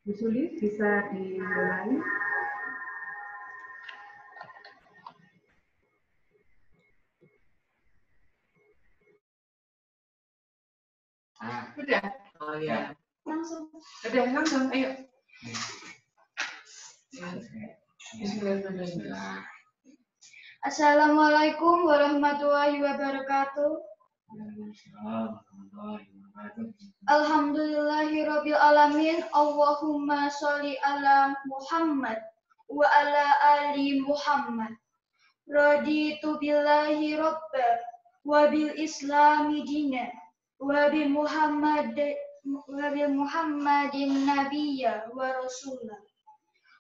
Bu Sulis bisa dimulai. Udah. Oh ya. Langsung. Udah langsung. Ayo. Bismillahirrahmanirrahim. Assalamualaikum warahmatullahi wabarakatuh. Alhamdulillahirabbil alamin. Allahumma sholli ala Muhammad wa ala ali Muhammad. Raditu billahi rabba wa bil islami dina wa bi Muhammadin nabiyya wa rasulah.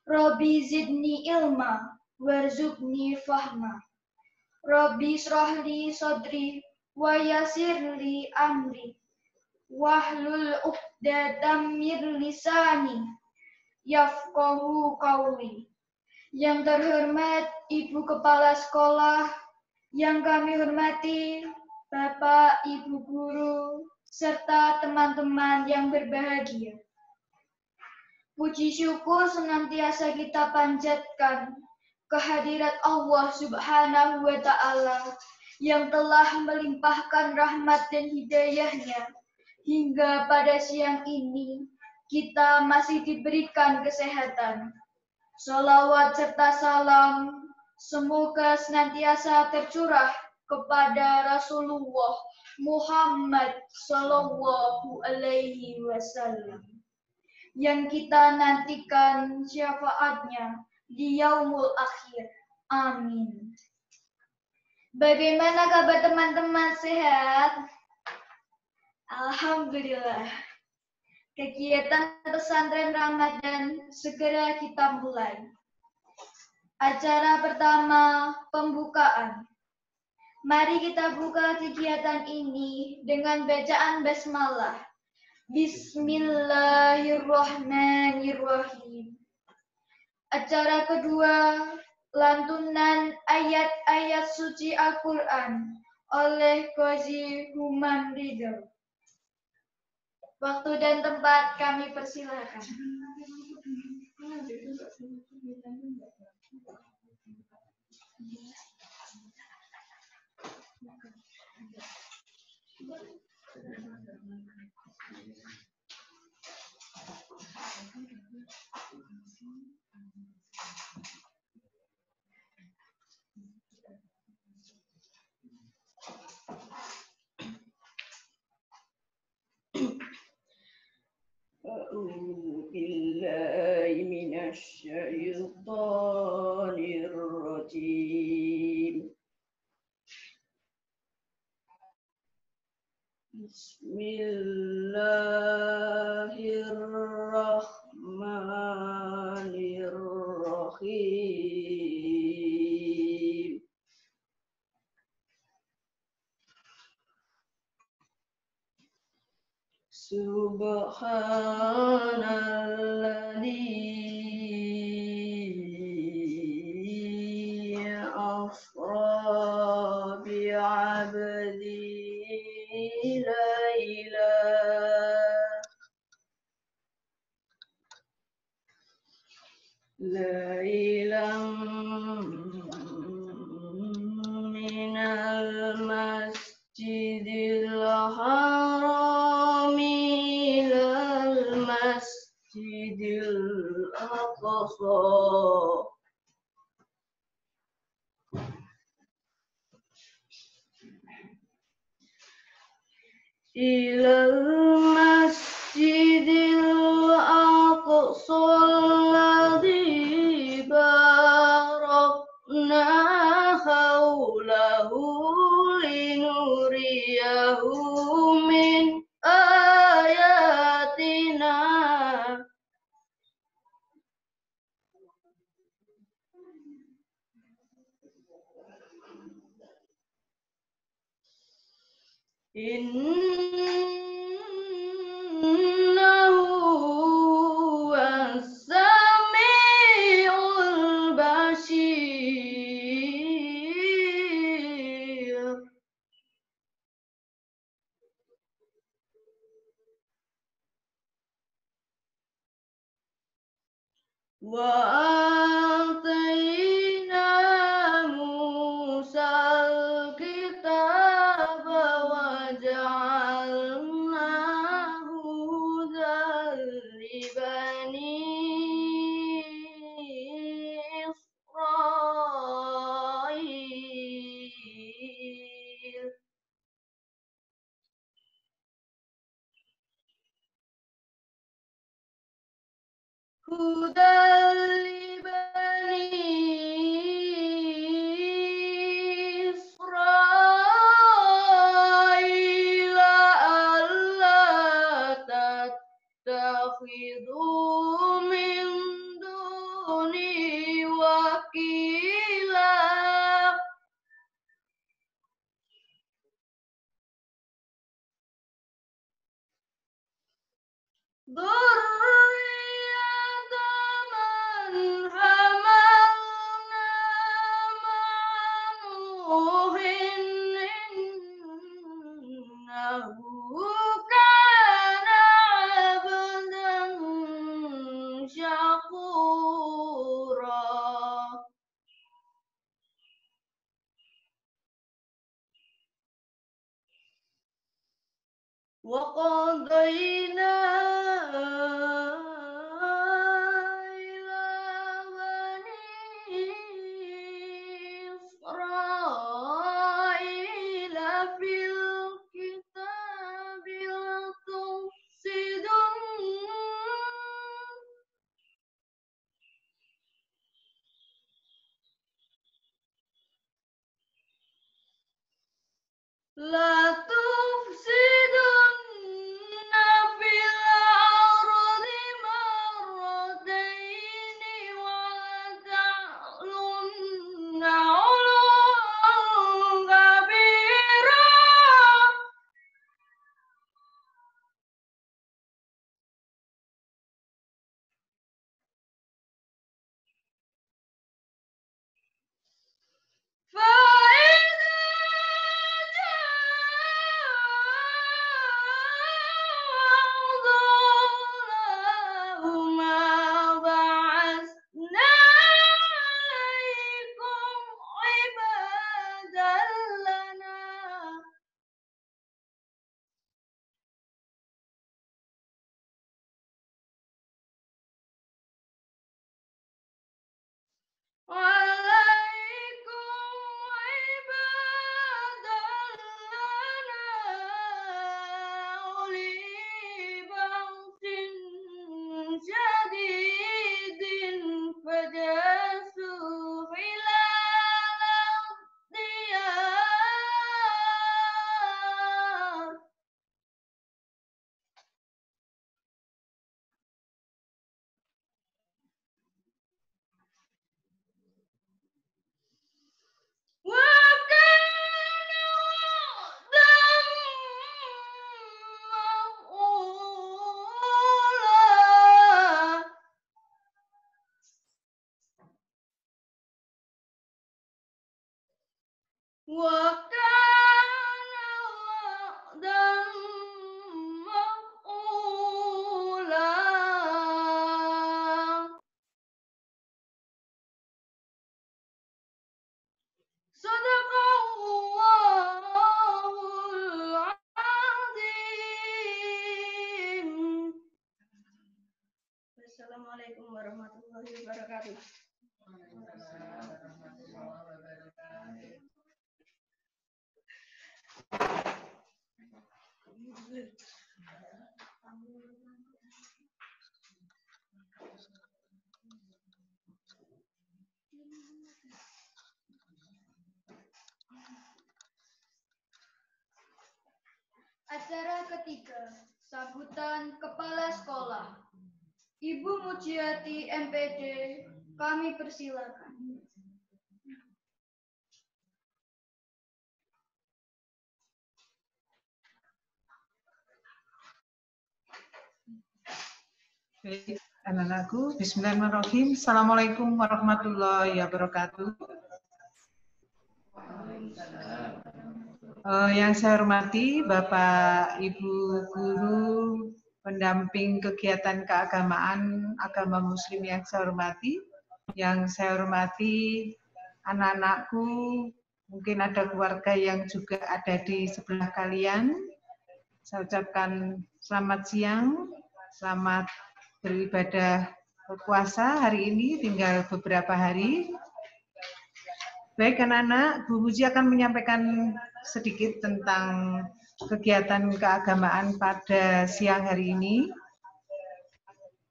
Rabbi zidni ilma warzuqni fahma. Rabbi shrahli sadri wa yassirli amri. Wahlul 'uqdatam min lisani yafqahu qawli. Yang terhormat Ibu Kepala Sekolah, yang kami hormati Bapak, Ibu Guru, serta teman-teman yang berbahagia. Puji syukur senantiasa kita panjatkan kehadirat Allah Subhanahu wa Ta'ala yang telah melimpahkan rahmat dan hidayahnya hingga pada siang ini kita masih diberikan kesehatan. Salawat serta salam semoga senantiasa tercurah kepada Rasulullah Muhammad Sallallahu Alaihi Wasallam yang kita nantikan syafaatnya di yaumul akhir. Amin. Bagaimana kabar teman-teman, sehat? Alhamdulillah. Kegiatan pesantren Ramadan segera kita mulai. Acara pertama, pembukaan. Mari kita buka kegiatan ini dengan bacaan basmalah. Bismillahirrahmanirrahim. Acara kedua, lantunan ayat-ayat suci Al-Quran oleh Qazi Human Ridho. Waktu dan tempat kami persilakan. أعوذ بالله من الشيطان الرجيم. بسم الله الرحمن الرحيم. Subhanalladzi asra bi'abdihi laylan minal masjidil haram ilal masjidil aqsa ilal masjidil aqsa alladzi barakna haulahu linuriyahu min ayatina. Innahu was-sami'ul basir. وآتينا موسى الكتاب وجعلناه هدى لبني إسرائيل هدى لبني إسرائيل ألا تتخذوا من دوني وكيلا ذرية من حملنا مع نوح إنه كان عبدا شكورا وقضينا إلى بني إسرائيل في الكتاب لا تفسدن في الأرض مرتين ولتعلن علوا كبيرا فإذا جاء بعثنا عليكم عبادا لنا أولي بأس شديد فجاسوا خلال الديار وكان وعدا مفعولا وكان وعدا مفعولا صدق الله العظيم. Assalamualaikum warahmatullahi wabarakatuh. Acara ketiga, sambutan Kepala Sekolah. Ibu Mujiati MPD, kami persilakan. Baik, anak-anakku, bismillahirrahmanirrahim. Assalamualaikum warahmatullahi wabarakatuh. Yang saya hormati Bapak Ibu Guru pendamping kegiatan keagamaan agama Muslim yang saya hormati. Yang saya hormati anak-anakku, mungkin ada keluarga yang juga ada di sebelah kalian. Saya ucapkan selamat siang, selamat beribadah berpuasa hari ini, tinggal beberapa hari. Baik anak-anak, Bu Muji akan menyampaikan sedikit tentang kegiatan keagamaan pada siang hari ini.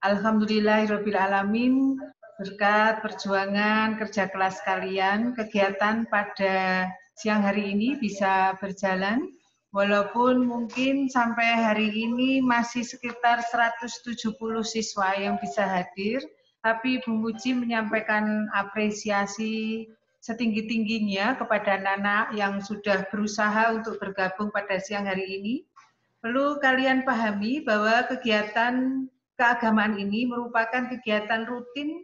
Alhamdulillahirrabbilalamin, berkat perjuangan kerja keras kalian, kegiatan pada siang hari ini bisa berjalan, walaupun mungkin sampai hari ini masih sekitar 170 siswa yang bisa hadir, tapi Bu Muji menyampaikan apresiasi setinggi-tingginya kepada anak-anak yang sudah berusaha untuk bergabung pada siang hari ini. Perlu kalian pahami bahwa kegiatan keagamaan ini merupakan kegiatan rutin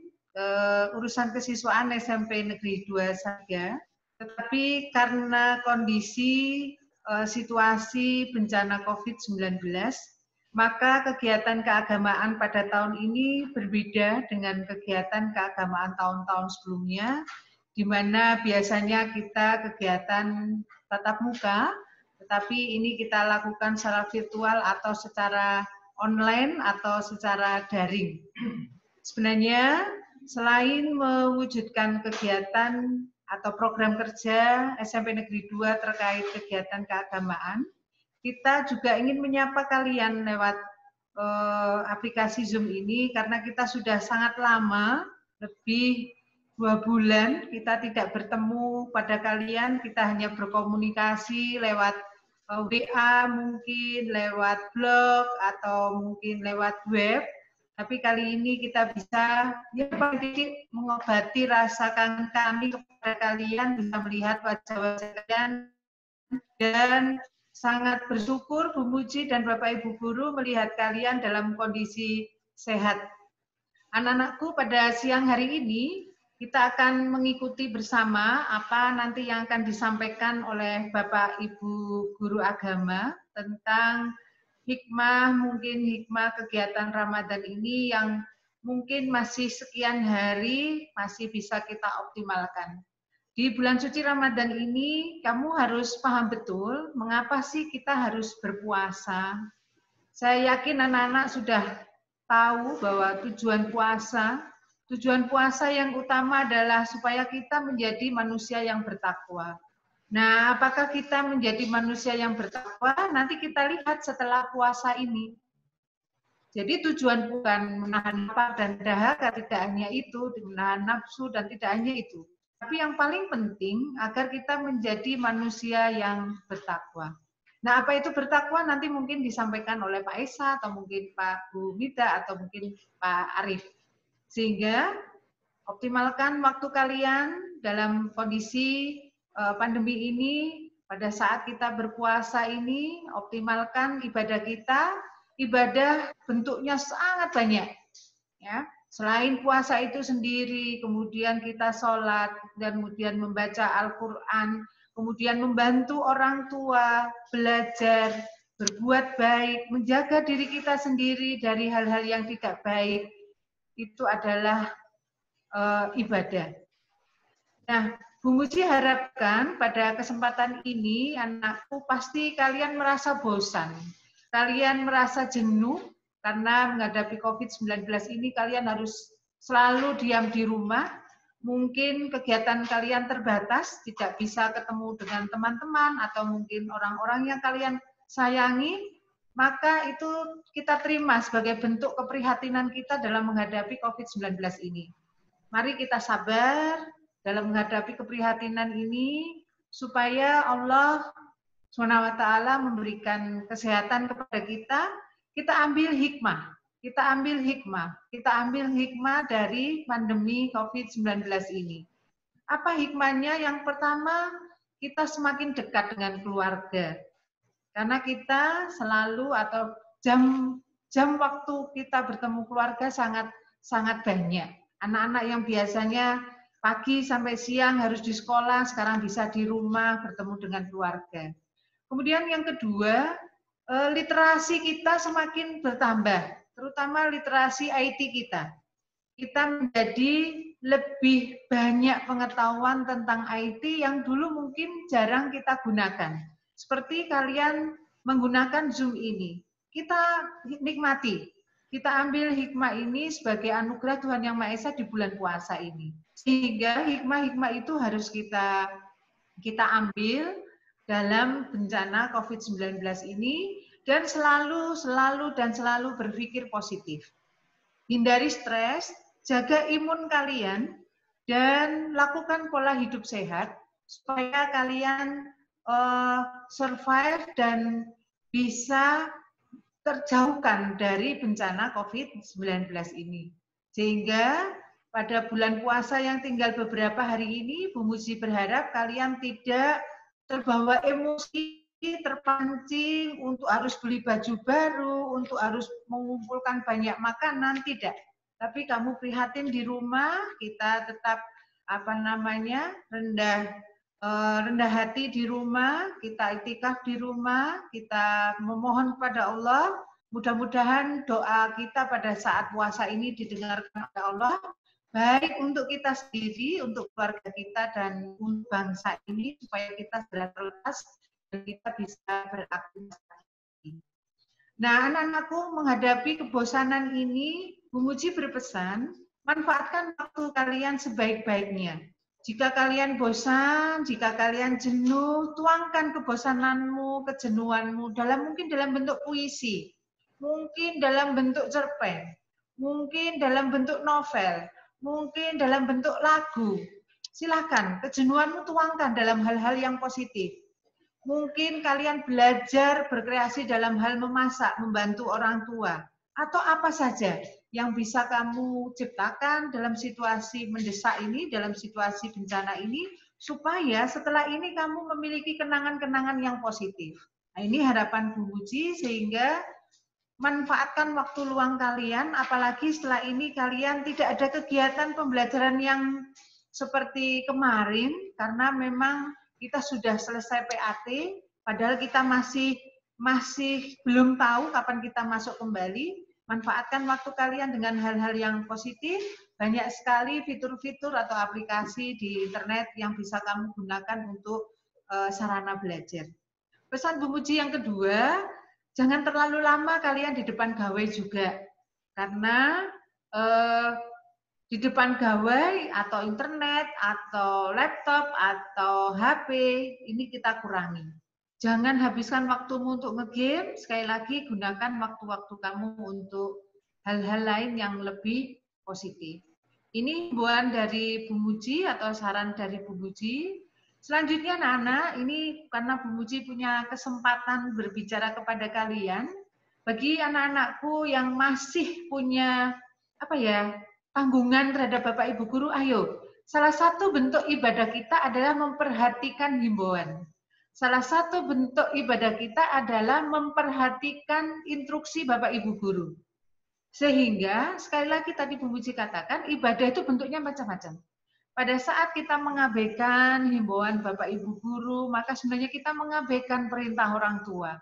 urusan kesiswaan SMP Negeri 2 saja, tetapi karena kondisi situasi bencana COVID-19, maka kegiatan keagamaan pada tahun ini berbeda dengan kegiatan keagamaan tahun-tahun sebelumnya, di mana biasanya kita kegiatan tatap muka, tetapi ini kita lakukan secara virtual atau secara online atau secara daring. Sebenarnya selain mewujudkan kegiatan atau program kerja SMP Negeri 2 terkait kegiatan keagamaan, kita juga ingin menyapa kalian lewat aplikasi Zoom ini karena kita sudah sangat lama, lebih 2 bulan kita tidak bertemu pada kalian, kita hanya berkomunikasi lewat WA, mungkin lewat blog atau mungkin lewat web, tapi kali ini kita bisa ya paling sedikit mengobati rasa kangen kami kepada kalian, bisa melihat wajah-wajah kalian, dan sangat bersyukur Bu Muji dan Bapak Ibu Guru melihat kalian dalam kondisi sehat. Anak-anakku, pada siang hari ini kita akan mengikuti bersama apa nanti yang akan disampaikan oleh Bapak Ibu Guru Agama tentang hikmah, mungkin hikmah kegiatan Ramadan ini yang mungkin masih sekian hari masih bisa kita optimalkan. Di bulan suci Ramadan ini kamu harus paham betul mengapa sih kita harus berpuasa. Saya yakin anak-anak sudah tahu bahwa tujuan puasa yang utama adalah supaya kita menjadi manusia yang bertakwa. Nah, apakah kita menjadi manusia yang bertakwa? Nanti kita lihat setelah puasa ini. Jadi tujuan bukan menahan lapar dan dahaga, tidak hanya itu, menahan nafsu dan tidak hanya itu. Tapi yang paling penting agar kita menjadi manusia yang bertakwa. Nah, apa itu bertakwa nanti mungkin disampaikan oleh Pak Esa atau mungkin Pak Bu Mida atau mungkin Pak Arif. Sehingga optimalkan waktu kalian dalam kondisi pandemi ini, pada saat kita berpuasa ini, optimalkan ibadah kita. Ibadah bentuknya sangat banyak. Ya. Selain puasa itu sendiri, kemudian kita sholat, dan kemudian membaca Al-Quran, kemudian membantu orang tua, belajar, berbuat baik, menjaga diri kita sendiri dari hal-hal yang tidak baik, itu adalah ibadah. Nah, Bu Muji harapkan pada kesempatan ini anakku pasti kalian merasa bosan, kalian merasa jenuh karena menghadapi COVID-19 ini kalian harus selalu diam di rumah. Mungkin kegiatan kalian terbatas, tidak bisa ketemu dengan teman-teman atau mungkin orang-orang yang kalian sayangi. Maka itu kita terima sebagai bentuk keprihatinan kita dalam menghadapi COVID-19 ini. Mari kita sabar dalam menghadapi keprihatinan ini, supaya Allah SWT memberikan kesehatan kepada kita ambil hikmah. Kita ambil hikmah dari pandemi COVID-19 ini. Apa hikmahnya? Yang pertama, kita semakin dekat dengan keluarga. Karena kita selalu atau jam waktu kita bertemu keluarga sangat banyak. Anak-anak yang biasanya pagi sampai siang harus di sekolah, sekarang bisa di rumah bertemu dengan keluarga. Kemudian yang kedua, literasi kita semakin bertambah, terutama literasi IT kita. Kita menjadi lebih banyak pengetahuan tentang IT yang dulu mungkin jarang kita gunakan. Seperti kalian menggunakan Zoom ini. Kita nikmati, kita ambil hikmah ini sebagai anugerah Tuhan Yang Maha Esa di bulan puasa ini. Sehingga hikmah-hikmah itu harus kita ambil dalam bencana COVID-19 ini dan selalu berpikir positif. Hindari stres, jaga imun kalian, dan lakukan pola hidup sehat supaya kalian survive dan bisa terjauhkan dari bencana COVID-19 ini. Sehingga pada bulan puasa yang tinggal beberapa hari ini, Bu Muji berharap kalian tidak terbawa emosi, terpancing untuk harus beli baju baru, untuk harus mengumpulkan banyak makanan, tidak. Tapi kamu prihatin di rumah, kita tetap rendah hati di rumah, kita itikaf di rumah, kita memohon kepada Allah, mudah-mudahan doa kita pada saat puasa ini didengarkan oleh Allah, baik untuk kita sendiri, untuk keluarga kita, dan untuk bangsa ini, supaya kita segera terlepas dan kita bisa beraktivitas. Nah, anak-anakku menghadapi kebosanan ini, Bu Muji berpesan, manfaatkan waktu kalian sebaik-baiknya. Jika kalian bosan, jika kalian jenuh, tuangkan kebosananmu, kejenuhanmu mungkin dalam bentuk puisi, mungkin dalam bentuk cerpen, mungkin dalam bentuk novel, mungkin dalam bentuk lagu. Silakan, kejenuhanmu tuangkan dalam hal-hal yang positif. Mungkin kalian belajar berkreasi dalam hal memasak, membantu orang tua, atau apa saja yang bisa kamu ciptakan dalam situasi mendesak ini, dalam situasi bencana ini, supaya setelah ini kamu memiliki kenangan-kenangan yang positif. Nah, ini harapan Bu Muji, sehingga manfaatkan waktu luang kalian, apalagi setelah ini kalian tidak ada kegiatan pembelajaran yang seperti kemarin, karena memang kita sudah selesai PAT, padahal kita masih belum tahu kapan kita masuk kembali. Manfaatkan waktu kalian dengan hal-hal yang positif. Banyak sekali fitur-fitur atau aplikasi di internet yang bisa kamu gunakan untuk sarana belajar. Pesan Bu Muji yang kedua, jangan terlalu lama kalian di depan gawai juga. Karena di depan gawai atau internet atau laptop atau HP ini kita kurangi. Jangan habiskan waktumu untuk nge-game, sekali lagi gunakan waktu-waktu kamu untuk hal-hal lain yang lebih positif. Ini himbauan dari Bu Muji atau saran dari Bu Muji. Selanjutnya anak-anak, ini karena Bu Muji punya kesempatan berbicara kepada kalian, bagi anak-anakku yang masih punya tanggungan terhadap Bapak Ibu Guru, ayo. Salah satu bentuk ibadah kita adalah memperhatikan himbauan. Salah satu bentuk ibadah kita adalah memperhatikan instruksi Bapak Ibu Guru. Sehingga, sekali lagi tadi Bu Muji katakan, ibadah itu bentuknya macam-macam. Pada saat kita mengabaikan himbauan Bapak Ibu Guru, maka sebenarnya kita mengabaikan perintah orang tua.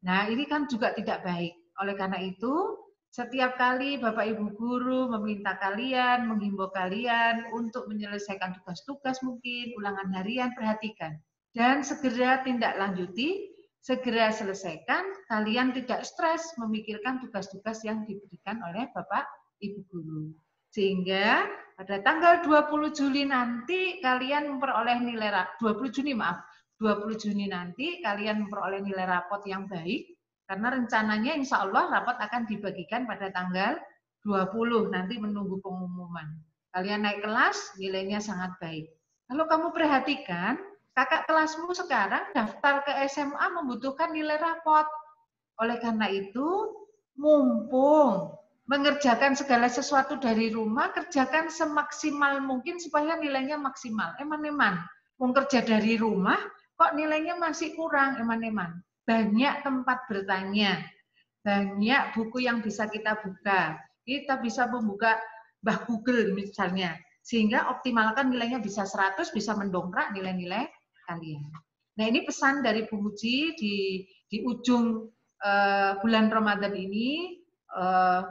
Nah, ini kan juga tidak baik. Oleh karena itu, setiap kali Bapak Ibu Guru meminta kalian, menghimbau kalian untuk menyelesaikan tugas-tugas mungkin, ulangan harian, perhatikan. Dan segera tindak lanjuti, segera selesaikan, kalian tidak stres memikirkan tugas-tugas yang diberikan oleh Bapak Ibu Guru. Sehingga pada tanggal 20 Juli nanti kalian memperoleh nilai 20 Juni nanti kalian memperoleh nilai rapot yang baik, karena rencananya insya Allah rapot akan dibagikan pada tanggal 20, nanti menunggu pengumuman. Kalian naik kelas, nilainya sangat baik. Lalu kamu perhatikan, kakak kelasmu sekarang daftar ke SMA membutuhkan nilai rapot. Oleh karena itu, mumpung mengerjakan segala sesuatu dari rumah, kerjakan semaksimal mungkin supaya nilainya maksimal. Eman-eman, mau kerja dari rumah, kok nilainya masih kurang, eman-eman. Banyak tempat bertanya, banyak buku yang bisa kita buka. Kita bisa membuka Mbah Google misalnya, sehingga optimalkan nilainya bisa 100, bisa mendongkrak nilai-nilai kalian. Nah, ini pesan dari Bu Muji di ujung bulan Ramadan ini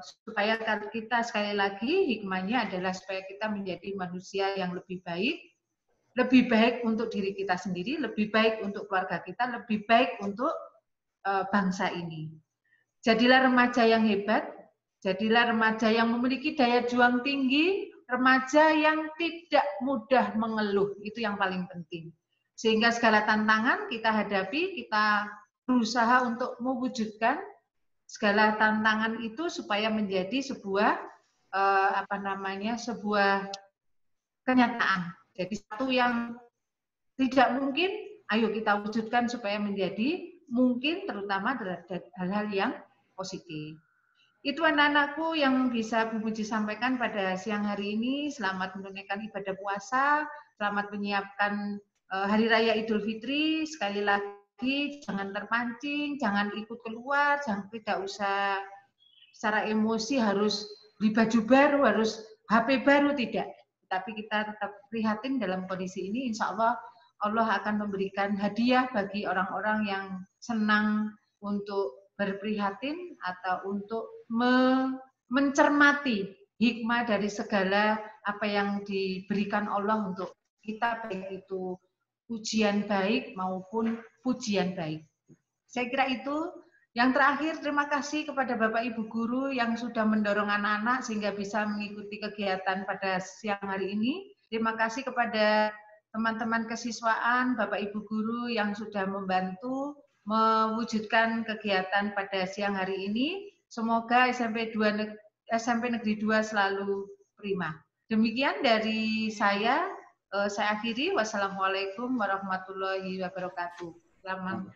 supaya kita sekali lagi hikmahnya adalah supaya kita menjadi manusia yang lebih baik untuk diri kita sendiri, lebih baik untuk keluarga kita, lebih baik untuk bangsa ini. Jadilah remaja yang hebat, jadilah remaja yang memiliki daya juang tinggi, remaja yang tidak mudah mengeluh, itu yang paling penting. Sehingga segala tantangan kita hadapi, kita berusaha untuk mewujudkan segala tantangan itu supaya menjadi sebuah sebuah kenyataan. Jadi satu yang tidak mungkin, ayo kita wujudkan supaya menjadi mungkin, terutama terhadap hal-hal yang positif. Itu anak-anakku yang bisa Bu Puji sampaikan pada siang hari ini. Selamat menunaikan ibadah puasa, selamat menyiapkan Hari Raya Idul Fitri. Sekali lagi, jangan terpancing, jangan ikut keluar, tidak usah secara emosi harus beli baju baru, harus HP baru, tidak. Tapi kita tetap prihatin dalam kondisi ini, insya Allah akan memberikan hadiah bagi orang-orang yang senang untuk berprihatin atau untuk mencermati hikmah dari segala apa yang diberikan Allah untuk kita, baik itu ujian baik maupun pujian baik. Saya kira itu. Yang terakhir, terima kasih kepada Bapak Ibu Guru yang sudah mendorong anak-anak sehingga bisa mengikuti kegiatan pada siang hari ini. Terima kasih kepada teman-teman kesiswaan, Bapak Ibu Guru yang sudah membantu mewujudkan kegiatan pada siang hari ini. Semoga SMP Negeri 2 selalu prima. Demikian dari saya akhiri. Wassalamualaikum warahmatullahi wabarakatuh. Selamat.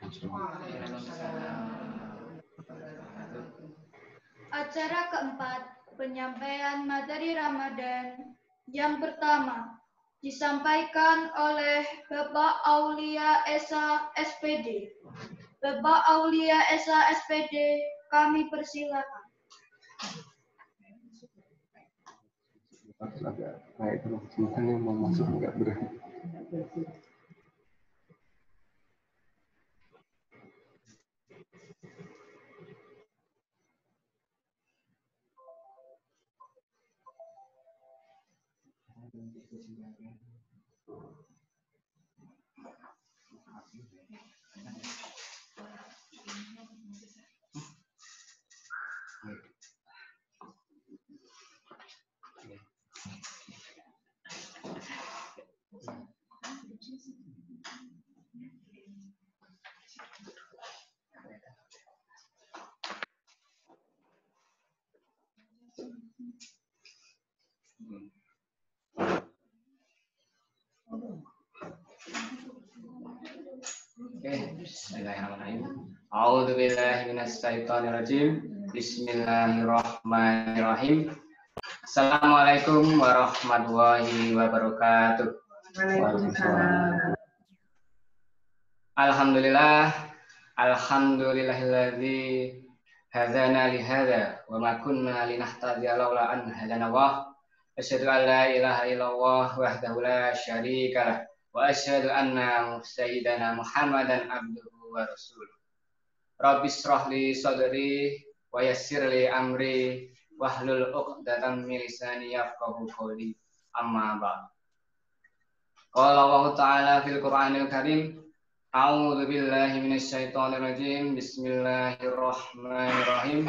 Acara keempat, penyampaian materi Ramadan. Yang pertama, disampaikan oleh Bapak Aulia Esa SPD. Bapak Aulia Esa SPD, kami persilakan. Baik, kalau semuanya mau masuk nggak berani. Bismillahirrahmanirrahim. A'udzubillahi minasyaitonirrajim. Bismillahirrahmanirrahim. Assalamualaikum warahmatullahi wabarakatuh. Waalaikumsalam. Alhamdulillahilladzi hadzana li hadza wa ma kunna linahtadiya laula an hadana Allah. Asyhadu an la ilaha illallah wahdahu la syarika lah. Wa asyhadu anna sayyidana Muhammadan abduhu wa rasuluh. Rabbi shrah li sadri wa yassir li amri wahlul 'uqdatam min lisani yafqahu qawli. Amma ba'd. Qala Allah Ta'ala fil Qur'anil Karim, a'udzu billahi minasyaitonir rajim. Bismillahirrahmanirrahim.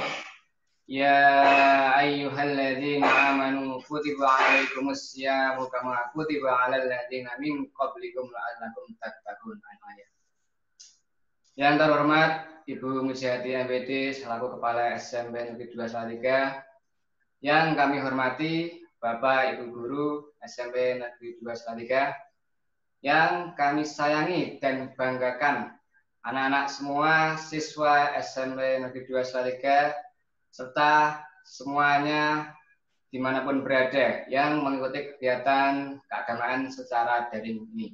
Ya ayyuhalladzina amanu kutiba 'alaikumus syamu kama kutiba 'alal ladzina min qablikum la'allakum tattaqun. Ayat. Yang terhormat Ibu Mujiati MPD selaku Kepala SMP Negeri 2 Salatiga, yang kami hormati Bapak Ibu Guru SMP Negeri 2 Salatiga, yang kami sayangi dan banggakan anak-anak semua siswa SMP Negeri 2 Salatiga, serta semuanya dimanapun berada yang mengikuti kegiatan keagamaan secara daring ini.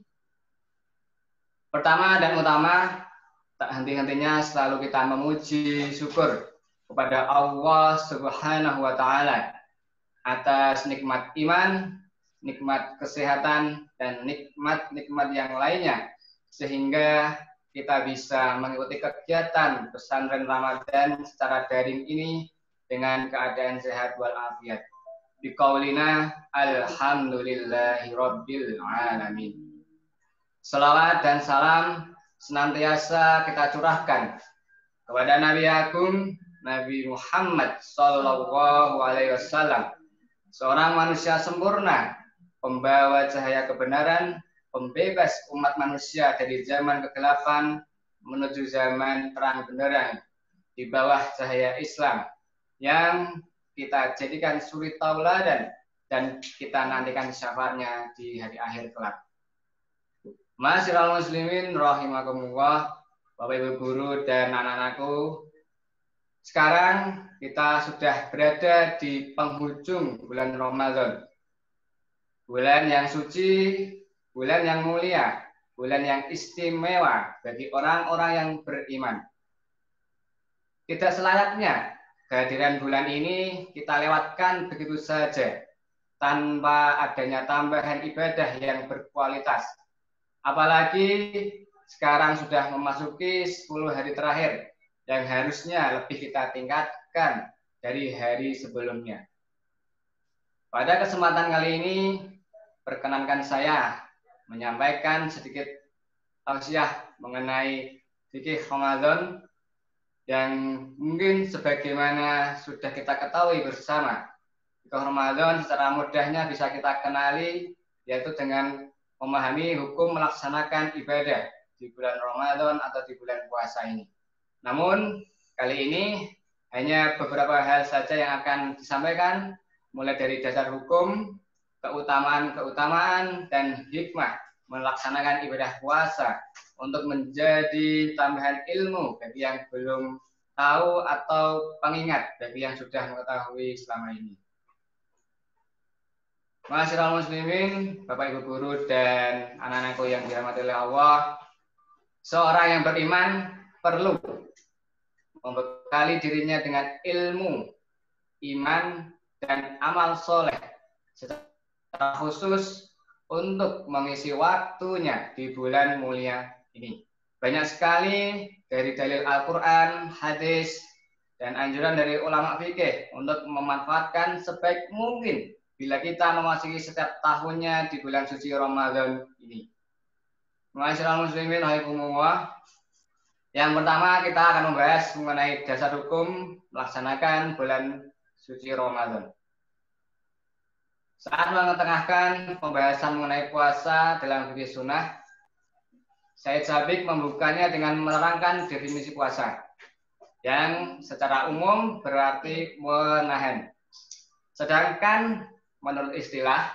Pertama dan utama, tak henti-hentinya selalu kita memuji syukur kepada Allah Subhanahu wa Ta'ala atas nikmat iman, nikmat kesehatan, dan nikmat-nikmat yang lainnya, sehingga kita bisa mengikuti kegiatan pesantren Ramadan secara daring ini dengan keadaan sehat walafiat. Biqaulina alhamdulillahi rabbil alamin. Selawat dan salam senantiasa kita curahkan kepada Nabi Agung Nabi Muhammad Sallallahu Alaihi Wasallam, seorang manusia sempurna, pembawa cahaya kebenaran, pembebas umat manusia dari zaman kegelapan menuju zaman terang benderang di bawah cahaya Islam, yang kita jadikan suri tauladan dan kita nantikan syafaatnya di hari akhir kelak. Ma'asyiral muslimin rahimakumullah, Bapak Ibu guru dan anak-anakku, sekarang kita sudah berada di penghujung bulan Ramadan. Bulan yang suci, bulan yang mulia, bulan yang istimewa bagi orang-orang yang beriman. Tidak selayaknya kehadiran bulan ini kita lewatkan begitu saja tanpa adanya tambahan ibadah yang berkualitas. Apalagi sekarang sudah memasuki 10 hari terakhir yang harusnya lebih kita tingkatkan dari hari sebelumnya. Pada kesempatan kali ini, perkenankan saya menyampaikan sedikit tausiah mengenai fikih Ramadan yang mungkin sebagaimana sudah kita ketahui bersama. Fikih Ramadan secara mudahnya bisa kita kenali yaitu dengan memahami hukum melaksanakan ibadah di bulan Ramadan atau di bulan puasa ini. Namun kali ini hanya beberapa hal saja yang akan disampaikan, mulai dari dasar hukum, keutamaan-keutamaan, dan hikmah melaksanakan ibadah puasa untuk menjadi tambahan ilmu bagi yang belum tahu atau pengingat bagi yang sudah mengetahui selama ini. Ma'asyiral muslimin, Bapak Ibu guru dan anak-anakku yang dirahmati oleh Allah, seorang yang beriman perlu membekali dirinya dengan ilmu, iman, dan amal soleh secara khusus untuk mengisi waktunya di bulan mulia ini. Banyak sekali dari dalil Al-Quran, hadis, dan anjuran dari ulama fikih untuk memanfaatkan sebaik mungkin bila kita memasuki setiap tahunnya di bulan suci Ramadan ini. Ma'asyiral muslimin rahimakumullah. Yang pertama kita akan membahas mengenai dasar hukum melaksanakan bulan suci Ramadan. Saat mengetengahkan pembahasan mengenai puasa dalam fikih sunnah, Said Sabiq membukanya dengan menerangkan definisi puasa yang secara umum berarti menahan. Sedangkan menurut istilah,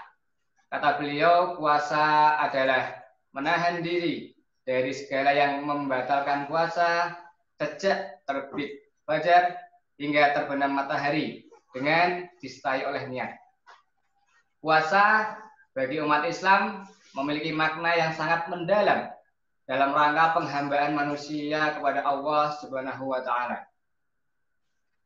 kata beliau, puasa adalah menahan diri dari segala yang membatalkan puasa sejak terbit fajar hingga terbenam matahari dengan disertai oleh niat. Puasa bagi umat Islam memiliki makna yang sangat mendalam dalam rangka penghambaan manusia kepada Allah Subhanahu wa Ta'ala.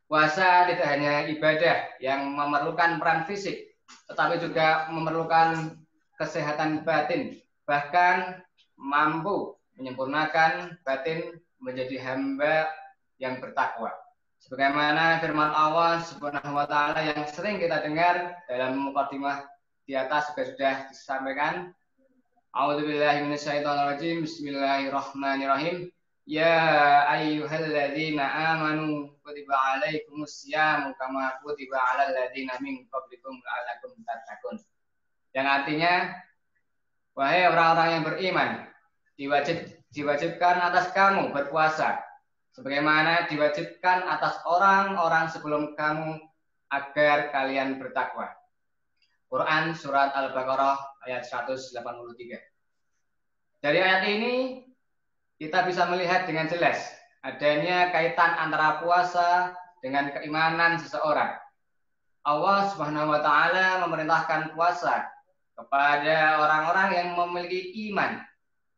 Puasa tidak hanya ibadah yang memerlukan peran fisik, tetapi juga memerlukan kesehatan batin, bahkan mampu menyempurnakan batin menjadi hamba yang bertakwa. Sebagaimana firman Allah Subhanahu wa Ta'ala yang sering kita dengar dalam mukadimah di atas juga sudah disampaikan. A'udzubillahi minasyaitonirrajim. Bismillahirrahmanirrahim. Ya ayyuhalladzina amanu kutiba alaikumusyamu kama kutiba alal ladzina min qablikum la'allakum tattaqun. Yang artinya, wahai orang-orang yang beriman, diwajibkan atas kamu berpuasa sebagaimana diwajibkan atas orang-orang sebelum kamu agar kalian bertakwa. Quran surat Al-Baqarah ayat 183. Dari ayat ini kita bisa melihat dengan jelas adanya kaitan antara puasa dengan keimanan seseorang. Allah Subhanahu wa Ta'ala memerintahkan puasa kepada orang-orang yang memiliki iman.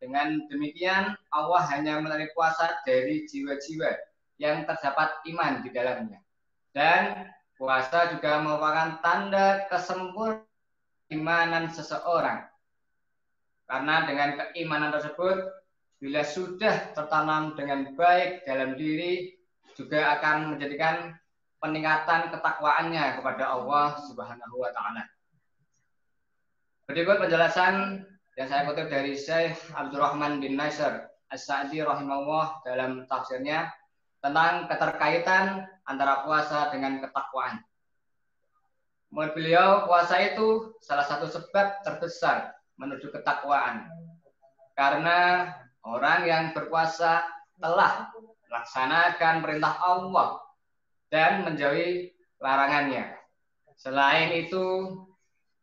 Dengan demikian, Allah hanya menarik puasa dari jiwa-jiwa yang terdapat iman di dalamnya. Dan puasa juga merupakan tanda kesempurnaan keimanan seseorang. Karena dengan keimanan tersebut, bila sudah tertanam dengan baik dalam diri, juga akan menjadikan peningkatan ketakwaannya kepada Allah Subhanahu wa taala. Berikut penjelasan yang saya kutip dari Syekh Abdurrahman bin Nasr As-Sa'di rahimahullah dalam tafsirnya tentang keterkaitan antara puasa dengan ketakwaan. Menurut beliau, puasa itu salah satu sebab terbesar menuju ketakwaan. Karena orang yang berpuasa telah melaksanakan perintah Allah dan menjauhi larangannya. Selain itu,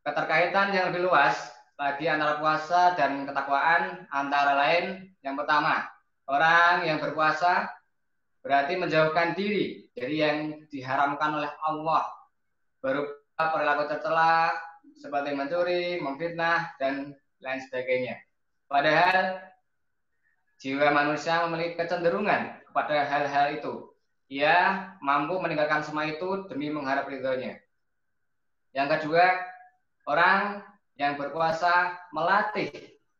keterkaitan yang lebih luas lagi antara puasa dan ketakwaan antara lain yang pertama, orang yang berpuasa berarti menjauhkan diri dari yang diharamkan oleh Allah berupa perilaku tercela seperti mencuri, memfitnah, dan lain sebagainya. Padahal jiwa manusia memiliki kecenderungan kepada hal-hal itu. Ia mampu meninggalkan semua itu demi mengharap ridhonya. Yang kedua, orang yang berpuasa melatih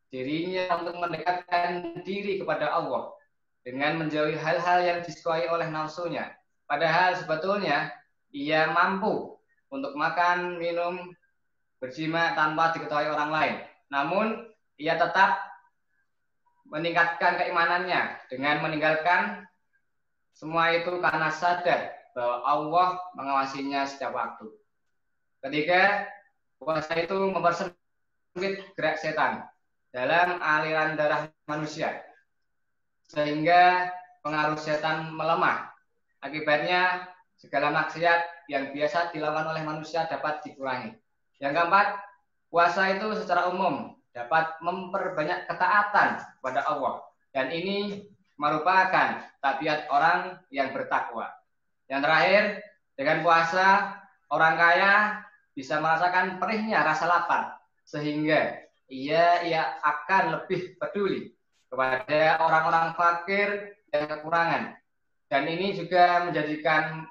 dirinya untuk mendekatkan diri kepada Allah dengan menjauhi hal-hal yang disukai oleh nafsunya. Padahal sebetulnya ia mampu untuk makan, minum, berjima tanpa diketahui orang lain. Namun ia tetap meningkatkan keimanannya dengan meninggalkan semua itu karena sadar bahwa Allah mengawasinya setiap waktu. Ketiga, puasa itu mempersempit gerak setan dalam aliran darah manusia, sehingga pengaruh setan melemah. Akibatnya, segala maksiat yang biasa dilakukan oleh manusia dapat dikurangi. Yang keempat, puasa itu secara umum dapat memperbanyak ketaatan kepada Allah. Dan ini merupakan tabiat orang yang bertakwa. Yang terakhir, dengan puasa, orang kaya bisa merasakan perihnya rasa lapar, sehingga ia akan lebih peduli kepada orang-orang fakir yang kekurangan. Dan ini juga menjadikan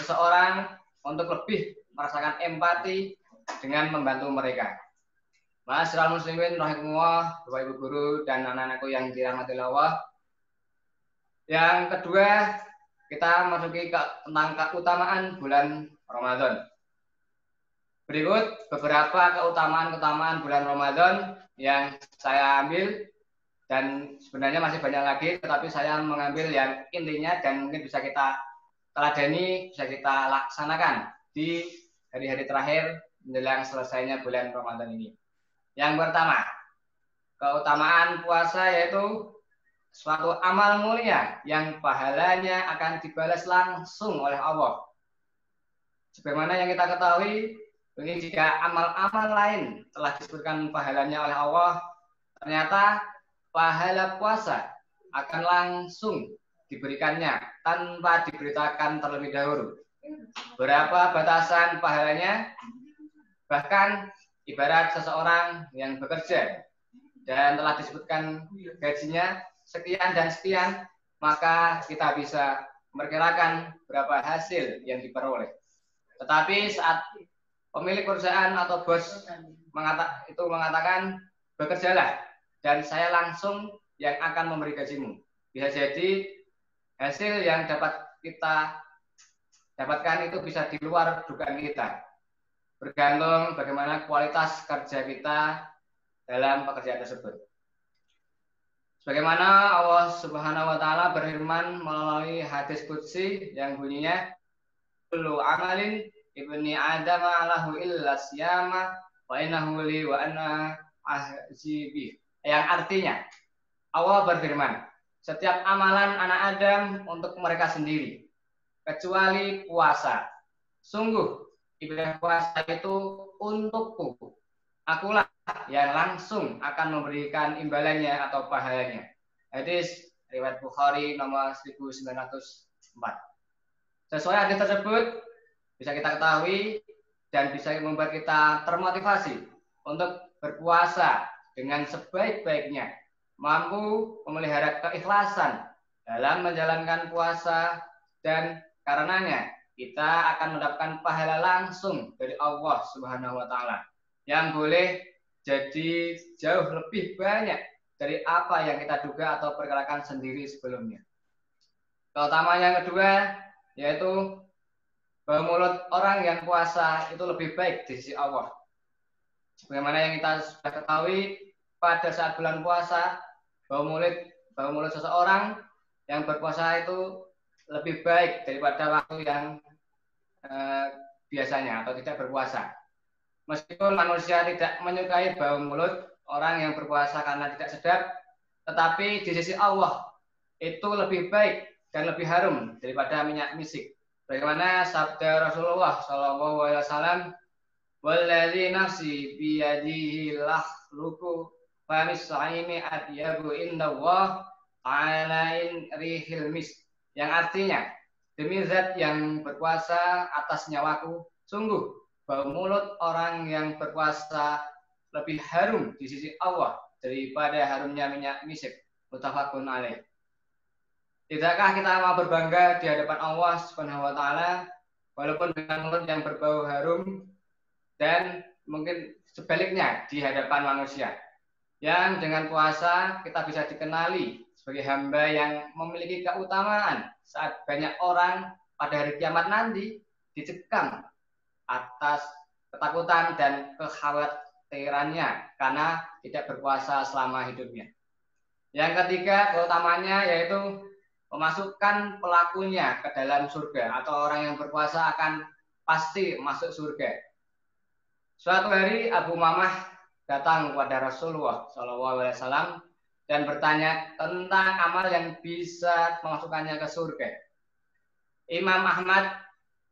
seseorang untuk lebih merasakan empati dengan membantu mereka. Ma'asyiral muslimin rahimakumullah, Bapak Ibu guru dan anak-anakku yang dirahmati Allah. Yang kedua, kita masuki tentang keutamaan bulan Ramadan. Berikut beberapa keutamaan bulan Ramadan yang saya ambil, dan sebenarnya masih banyak lagi, tetapi saya mengambil yang intinya dan mungkin bisa kita teladani, bisa kita laksanakan di hari-hari terakhir menjelang selesainya bulan Ramadan ini. Yang pertama, keutamaan puasa yaitu suatu amal mulia yang pahalanya akan dibalas langsung oleh Allah. Sebagaimana yang kita ketahui, ini jika amal-amal lain telah disebutkan pahalanya oleh Allah, ternyata pahala puasa akan langsung diberikannya tanpa diberitakan terlebih dahulu. Berapa batasan pahalanya? Bahkan ibarat seseorang yang bekerja dan telah disebutkan gajinya sekian dan sekian, maka kita bisa memperkirakan berapa hasil yang diperoleh. Tetapi saat pemilik perusahaan atau bos mengatakan bekerjalah dan saya langsung yang akan memberi gajimu, bisa jadi hasil yang dapat kita dapatkan itu bisa di luar dugaan kita. Bergantung bagaimana kualitas kerja kita dalam pekerjaan tersebut. Sebagaimana Allah Subhanahu wa taala berfirman melalui hadis qudsi yang bunyinya, kullu amalin ibni adam lahu illa siyama wa innahu li wa ana ahzibi. Yang artinya Allah berfirman, setiap amalan anak Adam untuk mereka sendiri kecuali puasa. Sungguh ibadah puasa itu untukku. Akulah yang langsung akan memberikan imbalannya atau pahalanya. Hadis riwayat Bukhari nomor 1904. Sesuai hadis tersebut bisa kita ketahui dan bisa membuat kita termotivasi untuk berpuasa dengan sebaik-baiknya, mampu memelihara keikhlasan dalam menjalankan puasa, dan karenanya kita akan mendapatkan pahala langsung dari Allah Subhanahu wa taala yang boleh jadi jauh lebih banyak dari apa yang kita duga atau perkirakan sendiri sebelumnya. Keutamaan yang kedua yaitu bahwa mulut orang yang puasa itu lebih baik di sisi Allah. Sebagaimana yang kita sudah ketahui pada saat bulan puasa, bahwa mulut seseorang yang berpuasa itu lebih baik daripada waktu yang biasanya atau tidak berpuasa. Meskipun manusia tidak menyukai bau mulut orang yang berpuasa karena tidak sedap, tetapi di sisi Allah itu lebih baik dan lebih harum daripada minyak misik. Bagaimana sabda Rasulullah SAW, "Walladzi nafsi biyadihi lahluku famis'aini atyabu indallah ta'alain rihil mis." Yang artinya, demi zat yang berkuasa atas nyawaku, sungguh bau mulut orang yang berpuasa lebih harum di sisi Allah daripada harumnya minyak misik. Muttafaqun alaih. Tidakkah kita mau berbangga di hadapan Allah Subhanahu wa taala walaupun dengan mulut yang berbau harum, dan mungkin sebaliknya di hadapan manusia, yang dengan puasa kita bisa dikenali sebagai hamba yang memiliki keutamaan saat banyak orang pada hari kiamat nanti dicekam atas ketakutan dan kekhawatirannya karena tidak berpuasa selama hidupnya. Yang ketiga keutamaannya yaitu memasukkan pelakunya ke dalam surga, atau orang yang berpuasa akan pasti masuk surga. Suatu hari Abu Mamah datang kepada Rasulullah SAW dan bertanya tentang amal yang bisa memasukkannya ke surga. Imam Ahmad,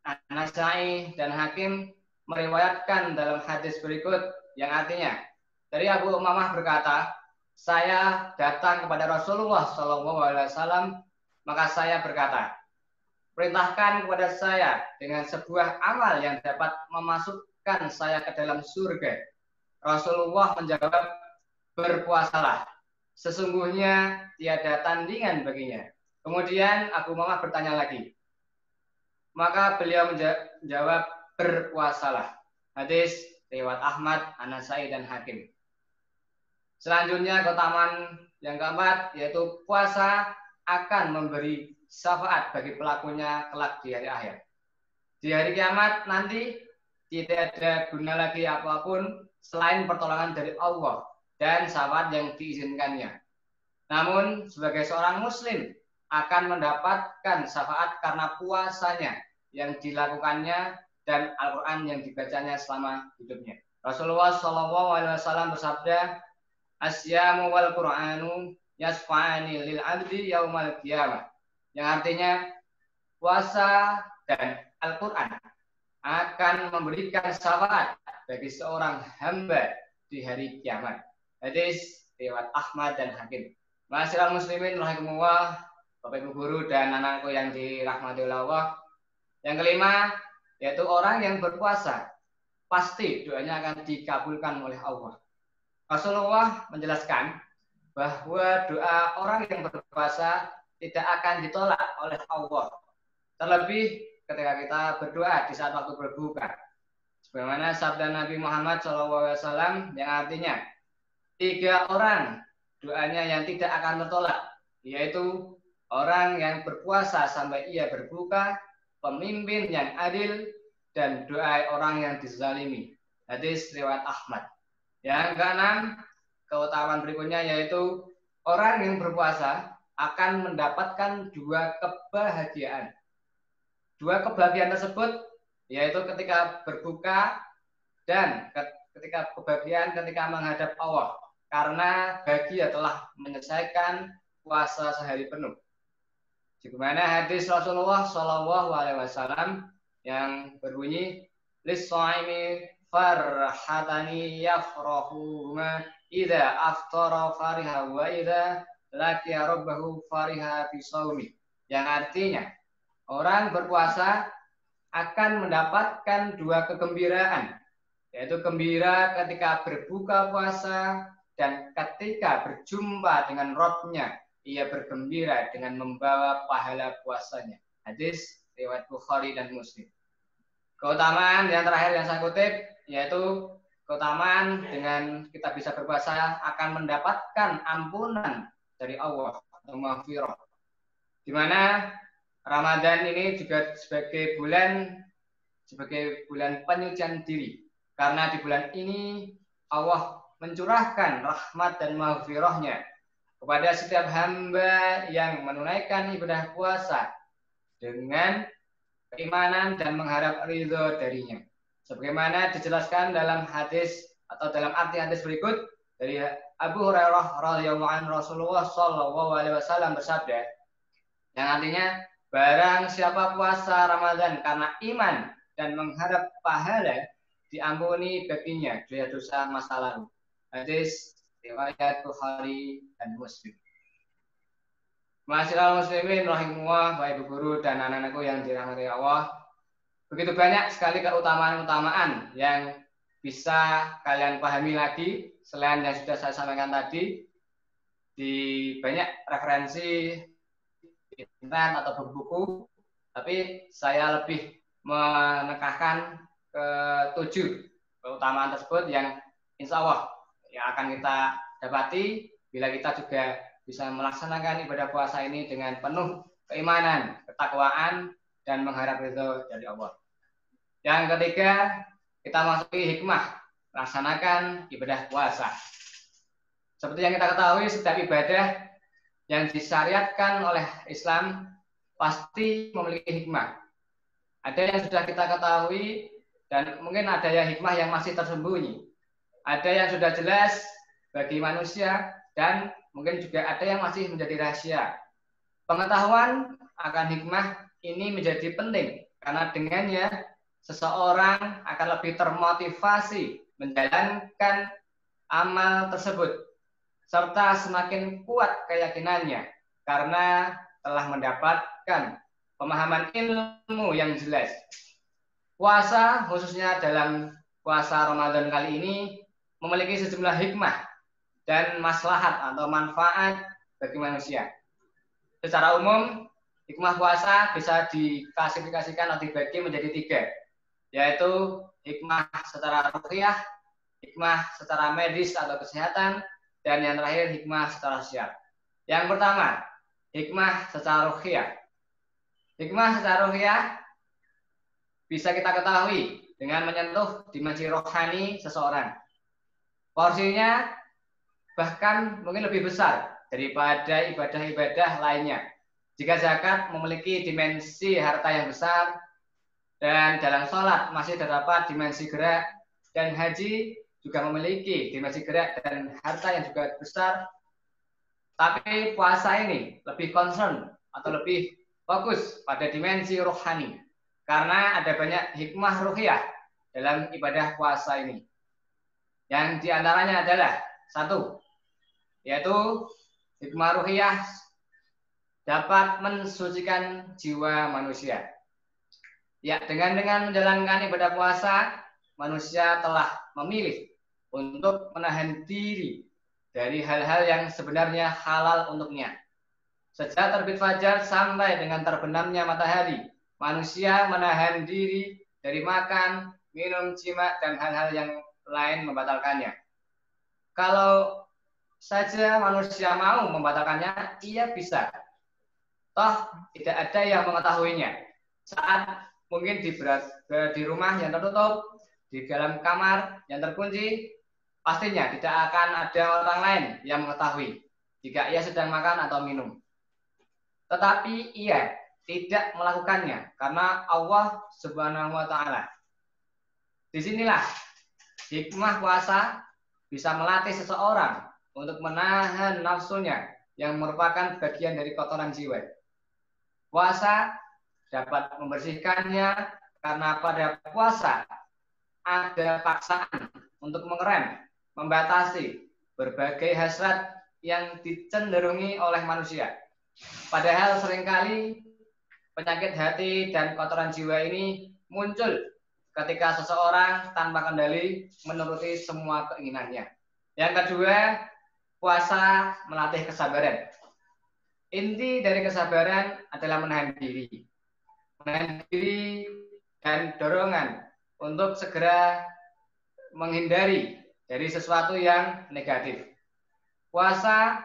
An-Nasai, dan Hakim meriwayatkan dalam hadis berikut yang artinya, dari Abu Umamah berkata, saya datang kepada Rasulullah SAW, maka saya berkata, perintahkan kepada saya dengan sebuah amal yang dapat memasukkan saya ke dalam surga. Rasulullah menjawab, berpuasalah. Sesungguhnya tiada tandingan baginya. Kemudian Abu Umamah bertanya lagi. Maka beliau menjawab, berpuasalah. Hadis riwayat Ahmad, An-Nasai, dan Hakim. Selanjutnya keutamaan yang keempat yaitu puasa akan memberi syafaat bagi pelakunya kelak di hari akhir. Di hari kiamat nanti tidak ada guna lagi apapun selain pertolongan dari Allah dan syafaat yang diizinkannya. Namun sebagai seorang muslim akan mendapatkan syafaat karena puasanya yang dilakukannya dan Al-Quran yang dibacanya selama hidupnya. Rasulullah SAW bersabda, "Asyamu wal Qur'anu yasfa'ani lil 'abdi yaumal qiyamah." Yang artinya puasa dan Al-Quran akan memberikan syafaat bagi seorang hamba di hari kiamat. Hadis riwayat Ahmad dan Hakim. Ma'asyiral muslimin rahimakumullah, Bapak Ibu guru dan anakku yang dirahmati Allah. Yang kelima yaitu orang yang berpuasa pasti doanya akan dikabulkan oleh Allah. Rasulullah menjelaskan bahwa doa orang yang berpuasa tidak akan ditolak oleh Allah. Terlebih ketika kita berdoa di saat waktu berbuka. Sebagaimana sabda Nabi Muhammad SAW yang artinya 3 orang doanya yang tidak akan tertolak, yaitu orang yang berpuasa sampai ia berbuka, pemimpin yang adil, dan doa orang yang dizalimi. Hadis riwayat Ahmad. Yang keenam, keutamaan berikutnya yaitu orang yang berpuasa akan mendapatkan 2 kebahagiaan. 2 kebahagiaan tersebut yaitu ketika berbuka dan ketika kebahagiaan ketika menghadap Allah, karena bahagia telah menyelesaikan puasa sehari penuh. Sebagaimana hadis Rasulullah SAW yang berbunyi, lis-shaimi farhatani yafrahuma idza aftara fariha wa idza laqiya rabbahu fariha bi shaumi. Yang artinya orang berpuasa akan mendapatkan 2 kegembiraan, yaitu gembira ketika berbuka puasa dan ketika berjumpa dengan Rabb-nya ia bergembira dengan membawa pahala puasanya. Hadis riwayat Bukhari dan Muslim. Keutamaan yang terakhir yang saya kutip yaitu keutamaan dengan kita bisa berpuasa akan mendapatkan ampunan dari Allah atau maghfirah. Di mana Ramadan ini juga sebagai bulan penyucian diri. Karena di bulan ini Allah mencurahkan rahmat dan maghfirahnya kepada setiap hamba yang menunaikan ibadah puasa dengan keimanan dan mengharap ridho darinya. Sebagaimana dijelaskan dalam hadis atau dalam arti hadis berikut dari Abu Hurairah radhiyallahu anhu, Rasulullah shallallahu alaihi wasallam bersabda, yang artinya barang siapa puasa Ramadan karena iman dan mengharap pahala, diampuni baginya dosa masa lalu. Hadis riwayat Bukhari dan Muslim. Masyaallah muslimin rahimullah, Bapak Ibu guru dan anak-anakku yang dirahmati Allah. Begitu banyak sekali keutamaan-keutamaan yang bisa kalian pahami lagi selain yang sudah saya sampaikan tadi di banyak referensi internet atau buku-buku, tapi saya lebih menekankan ke 7 keutamaan tersebut yang insya Allah yang akan kita dapati bila kita juga bisa melaksanakan ibadah puasa ini dengan penuh keimanan, ketakwaan, dan mengharap ridho dari Allah. Yang ketiga, kita masuki hikmah melaksanakan ibadah puasa. Seperti yang kita ketahui, setiap ibadah yang disyariatkan oleh Islam pasti memiliki hikmah. Ada yang sudah kita ketahui dan mungkin ada yang hikmah yang masih tersembunyi. Ada yang sudah jelas bagi manusia dan mungkin juga ada yang masih menjadi rahasia. Pengetahuan akan hikmah ini menjadi penting karena dengannya seseorang akan lebih termotivasi menjalankan amal tersebut serta semakin kuat keyakinannya karena telah mendapatkan pemahaman ilmu yang jelas. Puasa khususnya dalam puasa Ramadan kali ini memiliki sejumlah hikmah dan maslahat atau manfaat bagi manusia. Secara umum, hikmah puasa bisa diklasifikasikan atau dibagi menjadi 3, yaitu hikmah secara ruhiyah, hikmah secara medis atau kesehatan, dan yang terakhir hikmah secara sosial. Yang pertama, hikmah secara ruhiyah. Hikmah secara ruhiyah bisa kita ketahui dengan menyentuh dimensi rohani seseorang. Porsinya bahkan mungkin lebih besar daripada ibadah-ibadah lainnya. Jika zakat memiliki dimensi harta yang besar, dan dalam sholat masih terdapat dimensi gerak, dan haji juga memiliki dimensi gerak dan harta yang juga besar, tapi puasa ini lebih concern atau lebih fokus pada dimensi rohani, karena ada banyak hikmah ruhiyah dalam ibadah puasa ini. Yang diantaranya adalah 1, yaitu hikmah ruhiyah dapat mensucikan jiwa manusia. Ya, dengan menjalankan ibadah puasa, manusia telah memilih untuk menahan diri dari hal-hal yang sebenarnya halal untuknya. Sejak terbit fajar sampai dengan terbenamnya matahari, manusia menahan diri dari makan, minum, jima, dan hal-hal yang lain membatalkannya. Kalau saja manusia mau membatalkannya, ia bisa. Toh tidak ada yang mengetahuinya. Saat mungkin di rumah yang tertutup, di dalam kamar yang terkunci, pastinya tidak akan ada orang lain yang mengetahui jika ia sedang makan atau minum. Tetapi ia tidak melakukannya karena Allah Subhanahu wa Ta'ala. Disinilah hikmah puasa bisa melatih seseorang untuk menahan nafsunya yang merupakan bagian dari kotoran jiwa. Puasa dapat membersihkannya karena pada puasa ada paksaan untuk mengerem, membatasi berbagai hasrat yang dicenderungi oleh manusia. Padahal seringkali penyakit hati dan kotoran jiwa ini muncul ketika seseorang tanpa kendali menuruti semua keinginannya. Yang kedua, puasa melatih kesabaran. Inti dari kesabaran adalah menahan diri. Menahan diri dan dorongan untuk segera menghindari dari sesuatu yang negatif. Puasa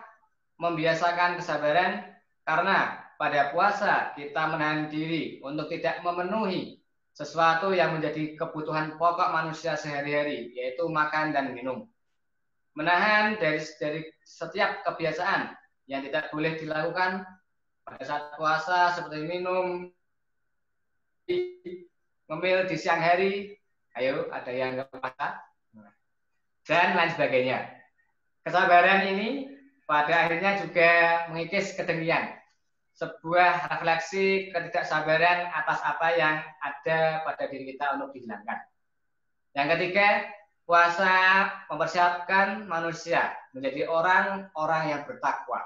membiasakan kesabaran karena pada puasa kita menahan diri untuk tidak memenuhi sesuatu yang menjadi kebutuhan pokok manusia sehari-hari, yaitu makan dan minum. Menahan dari setiap kebiasaan yang tidak boleh dilakukan pada saat puasa, seperti minum, ngemil di siang hari, ayo ada yang nggak puasa, dan lain sebagainya. Kesabaran ini pada akhirnya juga mengikis kedengkian, sebuah refleksi ketidaksabaran atas apa yang ada pada diri kita untuk dihilangkan. Yang ketiga, puasa mempersiapkan manusia menjadi orang-orang yang bertakwa.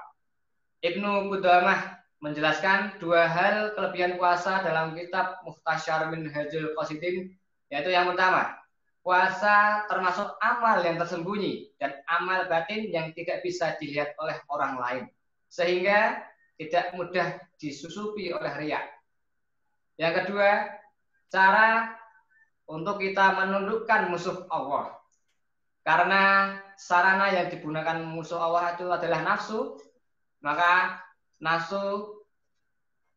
Ibnu Qudamah menjelaskan dua hal kelebihan puasa dalam kitab Mukhtasar Minhajul Qasidin, yaitu yang pertama, puasa termasuk amal yang tersembunyi dan amal batin yang tidak bisa dilihat oleh orang lain, sehingga tidak mudah disusupi oleh riya. Yang kedua, cara untuk kita menundukkan musuh Allah. Karena sarana yang digunakan musuh Allah itu adalah nafsu, maka nafsu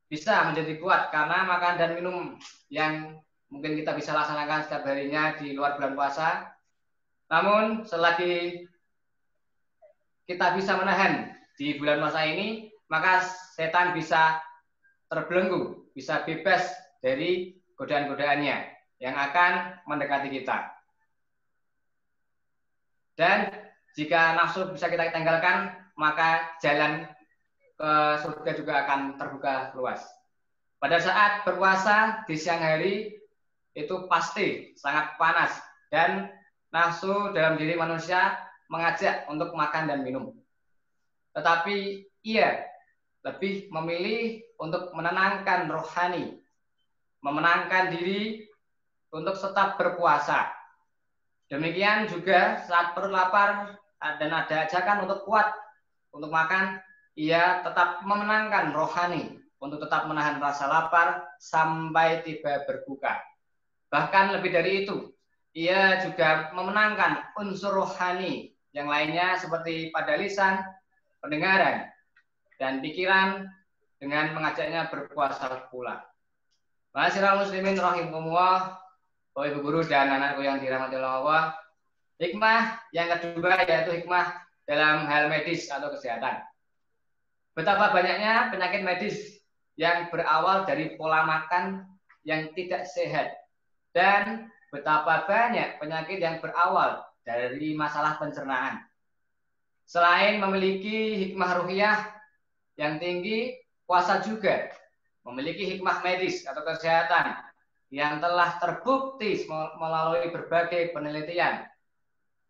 bisa menjadi kuat karena makan dan minum yang mungkin kita bisa laksanakan setiap harinya di luar bulan puasa. Namun selagi kita bisa menahan di bulan puasa ini, maka setan bisa terbelenggu, bisa bebas dari godaan-godaannya yang akan mendekati kita. Dan jika nafsu bisa kita tinggalkan, maka jalan ke surga juga akan terbuka luas. Pada saat berpuasa di siang hari itu pasti sangat panas dan nafsu dalam diri manusia mengajak untuk makan dan minum. Tetapi ia lebih memilih untuk menenangkan rohani, memenangkan diri untuk tetap berpuasa. Demikian juga saat perut lapar dan ada ajakan untuk kuat untuk makan, ia tetap memenangkan rohani untuk tetap menahan rasa lapar sampai tiba berbuka. Bahkan lebih dari itu, ia juga memenangkan unsur rohani yang lainnya seperti pada lisan, pendengaran, dan pikiran dengan mengajaknya berpuasa pula. Ma'asyiral muslimin rahimakumullah, Bapak Ibu guru dan anakku yang dirahmati Allah, hikmah yang kedua yaitu hikmah dalam hal medis atau kesehatan. Betapa banyaknya penyakit medis yang berawal dari pola makan yang tidak sehat dan betapa banyak penyakit yang berawal dari masalah pencernaan. Selain memiliki hikmah ruhiyah yang tinggi, puasa juga memiliki hikmah medis atau kesehatan yang telah terbukti melalui berbagai penelitian.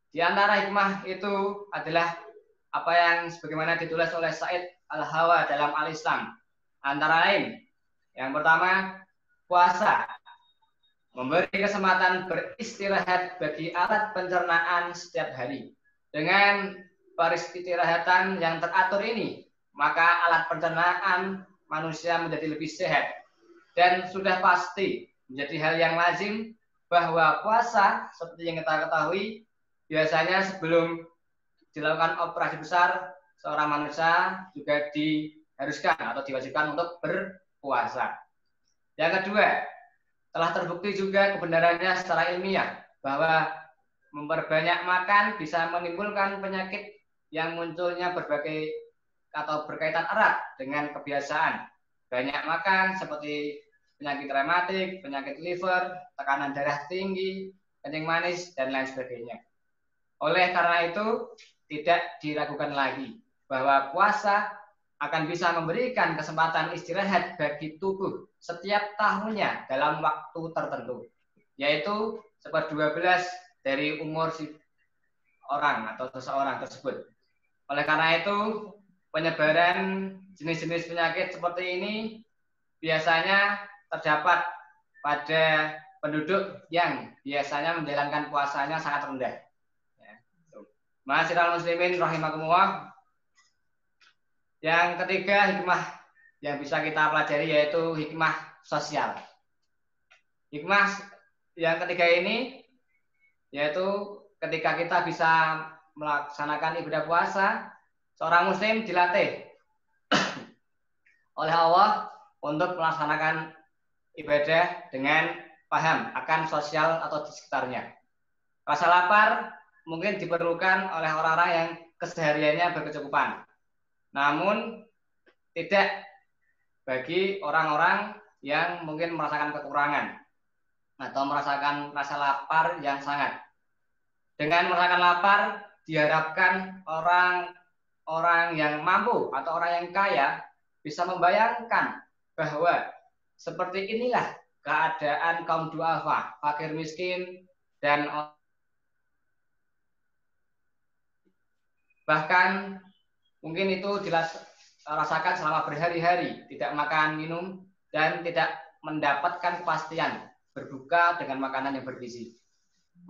Di antara hikmah itu adalah apa yang sebagaimana ditulis oleh Said Al-Hawa dalam Al-Islam. Antara lain, yang pertama, puasa memberi kesempatan beristirahat bagi alat pencernaan setiap hari. Dengan peristirahatan yang teratur ini, maka alat pencernaan manusia menjadi lebih sehat. Dan sudah pasti menjadi hal yang lazim bahwa puasa seperti yang kita ketahui biasanya sebelum dilakukan operasi besar seorang manusia juga diharuskan atau diwajibkan untuk berpuasa. Yang kedua, telah terbukti juga kebenarannya secara ilmiah bahwa memperbanyak makan bisa menimbulkan penyakit yang munculnya berbagai atau berkaitan erat dengan kebiasaan. Banyak makan seperti penyakit rematik, penyakit liver, tekanan darah tinggi, kencing manis, dan lain sebagainya. Oleh karena itu, tidak diragukan lagi bahwa puasa akan bisa memberikan kesempatan istirahat bagi tubuh setiap tahunnya dalam waktu tertentu, yaitu 1/12 dari umur si orang atau seseorang tersebut. Oleh karena itu, penyebaran jenis-jenis penyakit seperti ini biasanya terdapat pada penduduk yang biasanya menjalankan puasanya sangat rendah. Ma'asyiral muslimin rahimakumullah. Yang ketiga, hikmah yang bisa kita pelajari yaitu hikmah sosial. Hikmah yang ketiga ini yaitu ketika kita bisa melaksanakan ibadah puasa, seorang muslim dilatih oleh Allah untuk melaksanakan ibadah dengan paham akan sosial atau di sekitarnya. Rasa lapar mungkin diperlukan oleh orang-orang yang kesehariannya berkecukupan. Namun tidak bagi orang-orang yang mungkin merasakan kekurangan atau merasakan rasa lapar yang sangat. Dengan merasakan lapar, diharapkan orang yang mampu atau orang yang kaya bisa membayangkan bahwa seperti inilah keadaan kaum duafa, fakir miskin, dan bahkan mungkin itu dirasakan selama berhari-hari, tidak makan, minum, dan tidak mendapatkan kepastian berbuka dengan makanan yang bergizi.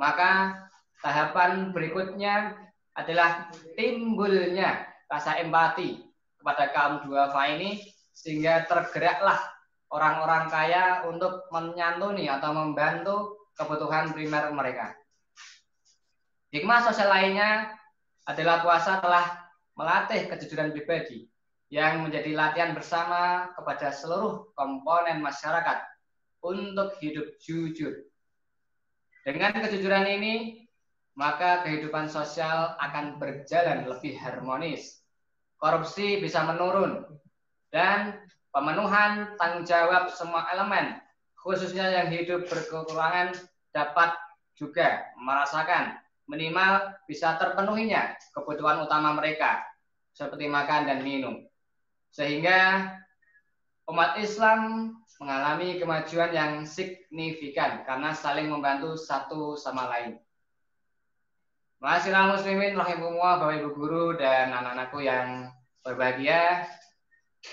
Maka tahapan berikutnya adalah timbulnya rasa empati kepada kaum duafa ini, sehingga tergeraklah orang-orang kaya untuk menyantuni atau membantu kebutuhan primer mereka. Hikmah sosial lainnya adalah puasa telah melatih kejujuran pribadi yang menjadi latihan bersama kepada seluruh komponen masyarakat untuk hidup jujur. Dengan kejujuran ini, maka kehidupan sosial akan berjalan lebih harmonis. Korupsi bisa menurun, dan pemenuhan tanggung jawab semua elemen, khususnya yang hidup berkekurangan, dapat juga merasakan minimal bisa terpenuhinya kebutuhan utama mereka, seperti makan dan minum. Sehingga umat Islam mengalami kemajuan yang signifikan karena saling membantu satu sama lain. Ma'asyiral muslimin rahimakumullah, Bapak Ibu guru dan anak-anakku yang berbahagia,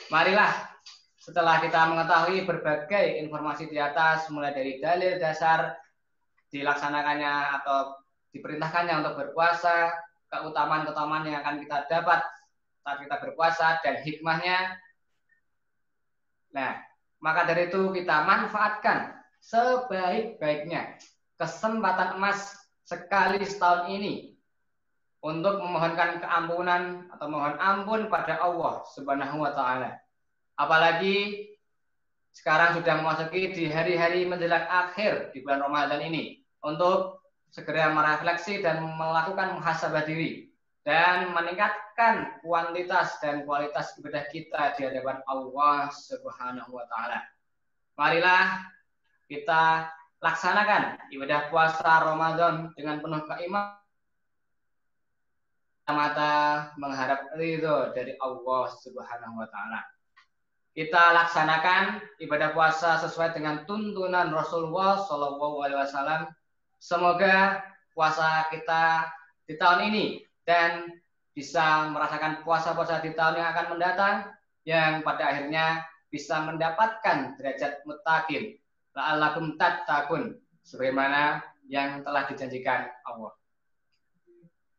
marilah setelah kita mengetahui berbagai informasi di atas, mulai dari dalil dasar dilaksanakannya atau diperintahkannya untuk berpuasa, keutamaan-keutamaan yang akan kita dapat saat kita berpuasa, dan hikmahnya. Nah, maka dari itu kita manfaatkan sebaik-baiknya kesempatan emas sekali setahun ini untuk memohonkan keampunan atau mohon ampun pada Allah Subhanahu wa taala. Apalagi sekarang sudah memasuki di hari-hari menjelang akhir di bulan Ramadan ini, untuk segera merefleksi dan melakukan muhasabah diri dan meningkatkan kuantitas dan kualitas ibadah kita di hadapan Allah Subhanahu wa taala. Marilah kita laksanakan ibadah puasa Ramadan dengan penuh keimanan, mata mengharap ridho dari Allah Subhanahu wa taala. Kita laksanakan ibadah puasa sesuai dengan tuntunan Rasulullah Shallallahu alaihi wasallam. Semoga puasa kita di tahun ini dan bisa merasakan puasa-puasa di tahun yang akan mendatang, yang pada akhirnya bisa mendapatkan derajat muttaqin, la'allakum tattaqun, sebagaimana yang telah dijanjikan Allah.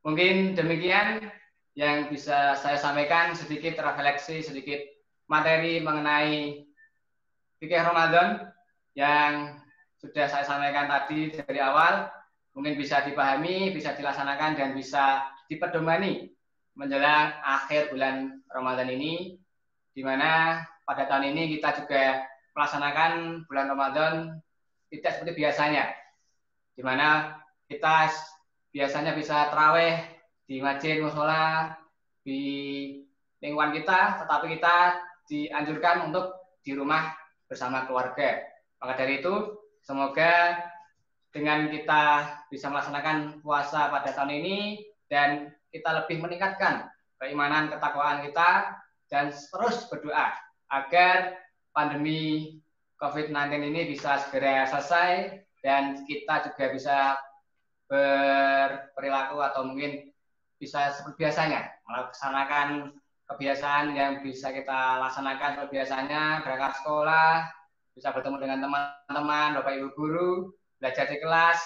Mungkin demikian yang bisa saya sampaikan, sedikit refleksi, sedikit materi mengenai fikih Ramadan yang sudah saya sampaikan tadi dari awal. Mungkin bisa dipahami, bisa dilaksanakan, dan bisa dipedomani menjelang akhir bulan Ramadan ini, di mana pada tahun ini kita juga melaksanakan bulan Ramadan tidak seperti biasanya, di mana kita biasanya bisa tarawih di masjid, mushola, di lingkungan kita, tetapi kita dianjurkan untuk di rumah bersama keluarga. Maka dari itu, semoga dengan kita bisa melaksanakan puasa pada tahun ini dan kita lebih meningkatkan keimanan, ketakwaan kita, dan terus berdoa agar pandemi COVID-19 ini bisa segera selesai dan kita juga bisa berperilaku atau mungkin bisa seperti biasanya melaksanakan kebiasaan yang bisa kita laksanakan seperti biasanya, berangkat sekolah, bisa bertemu dengan teman-teman, Bapak Ibu guru, belajar di kelas,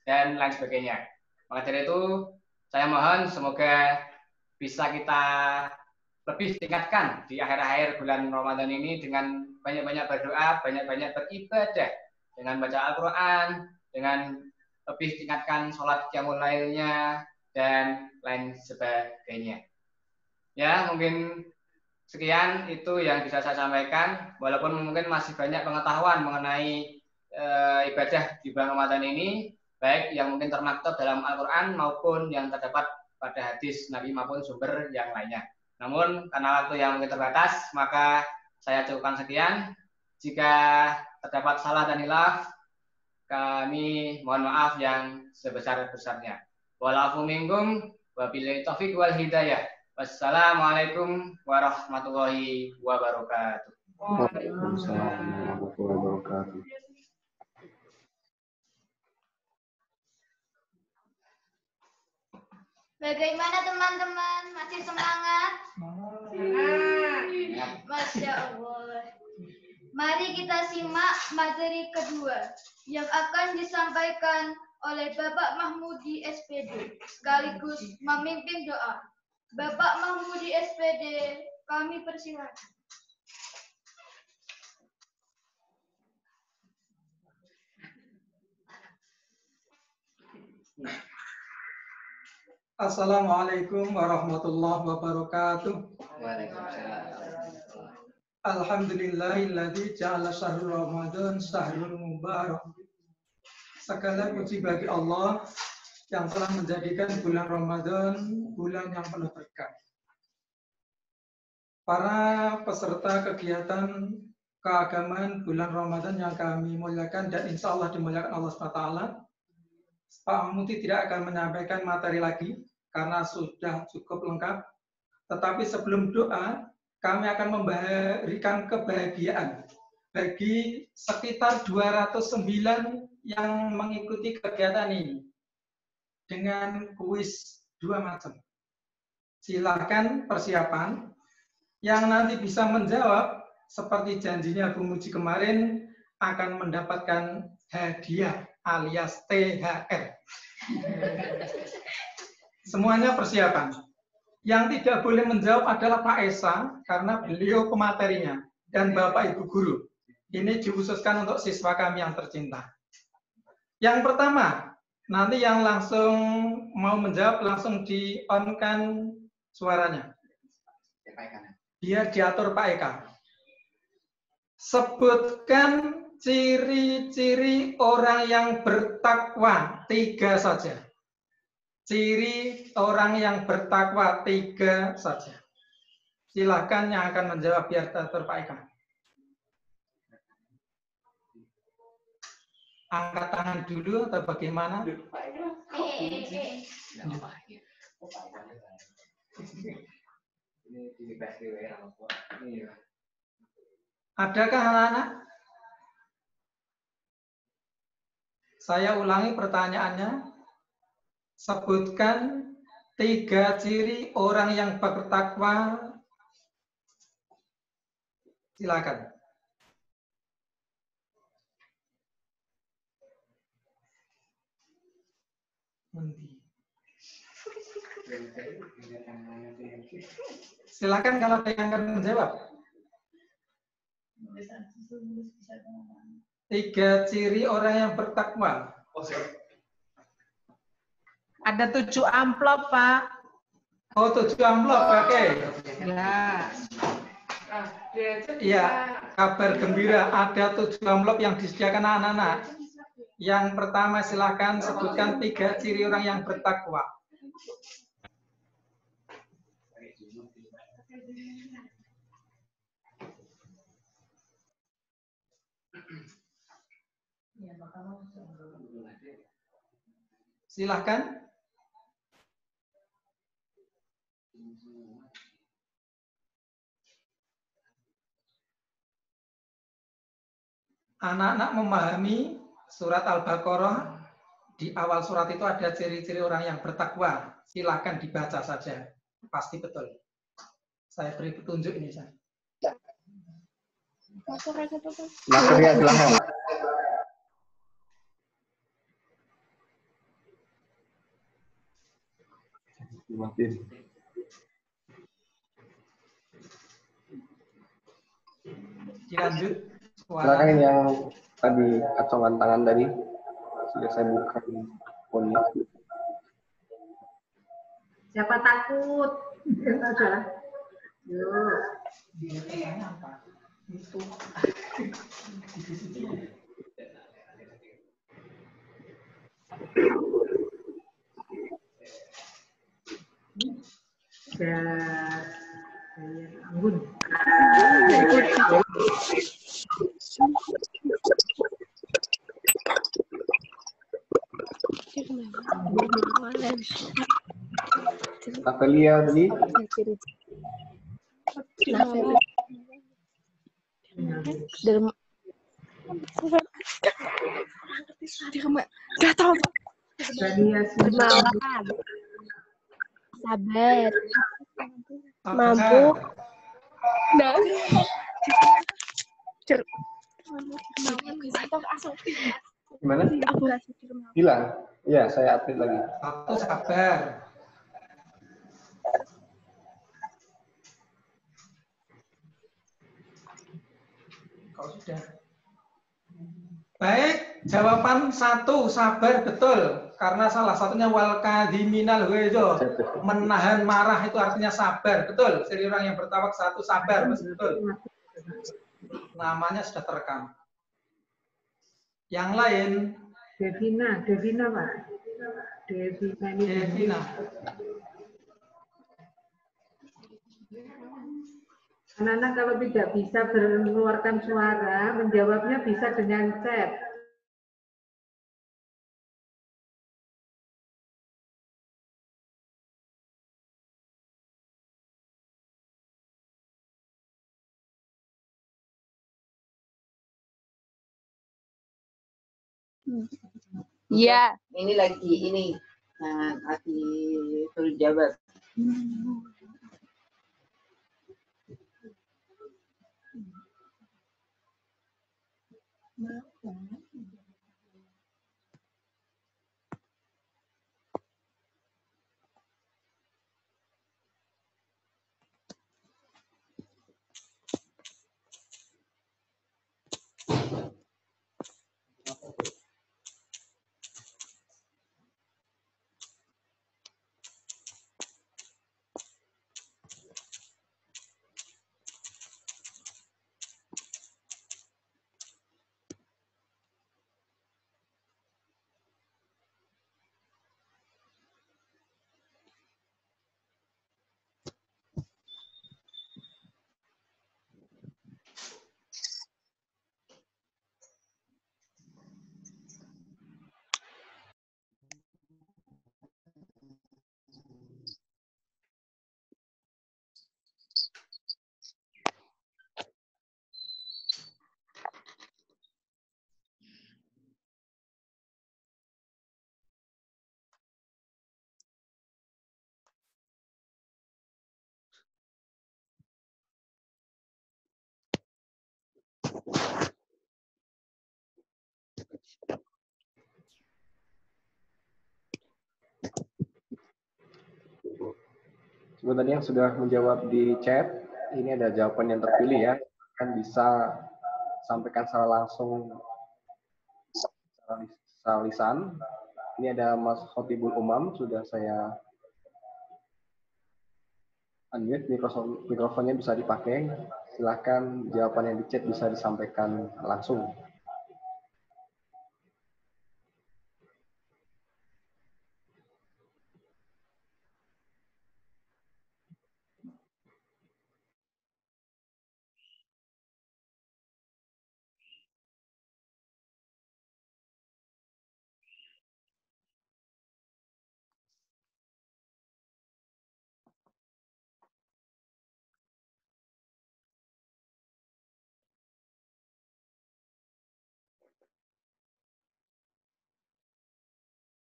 dan lain sebagainya. Maka dari itu, saya mohon semoga bisa kita lebih tingkatkan di akhir-akhir bulan Ramadan ini dengan banyak-banyak berdoa, banyak-banyak beribadah, dengan baca Al-Quran, dengan lebih tingkatkan sholat qiyamul lailnya dan lain sebagainya. Ya, mungkin sekian itu yang bisa saya sampaikan. Walaupun mungkin masih banyak pengetahuan mengenai ibadah di bulan Ramadan ini, baik yang mungkin termaktub dalam Al-Quran maupun yang terdapat pada hadis Nabi maupun sumber yang lainnya. Namun karena waktu yang mungkin terbatas, maka saya cukupkan sekian. Jika terdapat salah dan hilaf, kami mohon maaf yang sebesar-besarnya. Walafu minkum wabillahi taufiq wal hidayah. Wassalamualaikum warahmatullahi wabarakatuh. Waalaikumsalam warahmatullahi wabarakatuh. Bagaimana teman-teman? Masih semangat? Masya Allah. Mari kita simak materi kedua yang akan disampaikan oleh Bapak Mahmudi SPD sekaligus memimpin doa. Bapak Mahmudi SPD, kami persilakan. Assalamualaikum warahmatullahi wabarakatuh. Alhamdulillahilladzi ja'ala syahrul Ramadan syahrul mubarak. Segala puji bagi Allah yang telah menjadikan bulan Ramadan bulan yang penuh berkah. Para peserta kegiatan keagamaan bulan Ramadan yang kami muliakan dan insya Allah dimuliakan Allah SWT, Pak Mahmudi tidak akan menyampaikan materi lagi karena sudah cukup lengkap. Tetapi sebelum doa, kami akan memberikan kebahagiaan bagi sekitar 209 yang mengikuti kegiatan ini dengan kuis 2 macam. Silakan persiapan. Yang nanti bisa menjawab seperti janjinya Bu Muji kemarin akan mendapatkan hadiah alias THR. Semuanya persiapan. Yang tidak boleh menjawab adalah Pak Esa karena beliau pematerinya dan Bapak Ibu Guru. Ini dikhususkan untuk siswa kami yang tercinta. Yang pertama, nanti yang langsung mau menjawab langsung di-on-kan suaranya. Biar diatur Pak Eka. Sebutkan ciri-ciri orang yang bertakwa, 3 saja. Ciri orang yang bertakwa 3 saja. Silakan yang akan menjawab biar diatur Pak Eka. Angkat tangan dulu atau bagaimana? Adakah anak-anak? Saya ulangi pertanyaannya. Sebutkan 3 ciri orang yang bertakwa. Silakan. Silakan kalau ada yang akan menjawab. 3 ciri orang yang bertakwa. Ada 7 amplop, Pak. Oh, 7 amplop, oke. Ya. Iya, kabar gembira. Ada 7 amplop yang disediakan anak-anak. Yang pertama silakan sebutkan 3 ciri orang yang bertakwa. Silakan. Anak-anak memahami surat Al-Baqarah. Di awal surat itu ada ciri-ciri orang yang bertakwa. Silakan dibaca saja. Pasti betul. Saya beri petunjuk ini, saya. Material silahkan. Matiin. Dilanjut. Silakan yang tadi acongan tangan tadi. Sudah saya buka poinnya. Siapa takut? Salah. Yuk. Itu. Anggun. Navelia tadi. Gak tahu. Sabar. Mampu. Nah. Gimana? Hilang. Iya, saya update lagi. Satu, sabar. Kau sudah. Baik, jawaban 1 sabar betul. Karena salah satunya wal kadhiminal ghaiza. Menahan marah itu artinya sabar. Betul. Jadi orang yang bertawak 1 sabar, betul. Namanya sudah terekam. Yang lain, Devina Pak. Devina. Anak-anak kalau tidak bisa mengeluarkan suara, menjawabnya bisa dengan chat. Iya. Ini lagi suruh jabat. Sebenarnya yang sudah menjawab di chat, ini ada jawaban yang terpilih ya. Kan bisa sampaikan secara langsung secara lisan. Ini ada Mas Khotibul Umam, sudah saya unmute, mikrofonnya bisa dipakai. Silahkan jawaban yang di chat bisa disampaikan langsung.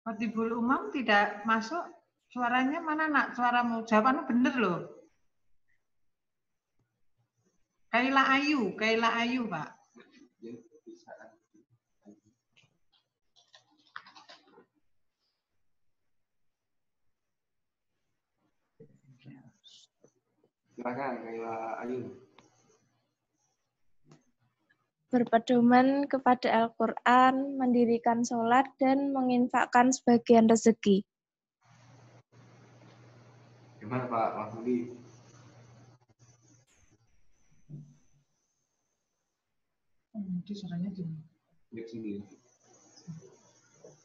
Khotibul Umam tidak masuk. Suaranya mana nak? Suaramu jawabannya bener loh. Kaila Ayu Pak. Silakan Kaila Ayu. berpedoman kepada Al-Quran, mendirikan sholat, dan menginfakkan sebagian rezeki. Gimana Pak Mahmudi?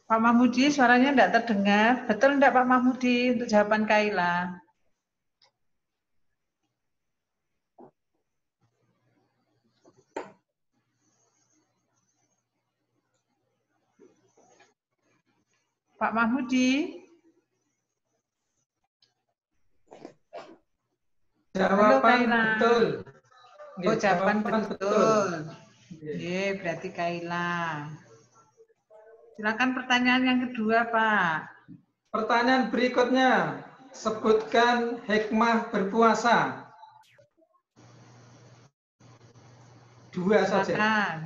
Pak Mahmudi, suaranya tidak terdengar. Betul tidak Pak Mahmudi untuk jawaban Kaila? Pak Mahmudi? Jawaban betul. Oh, jawaban betul. Oke, berarti Kaila. Silakan pertanyaan yang kedua, Pak. Pertanyaan berikutnya, sebutkan hikmah berpuasa. 2 saja. Silakan.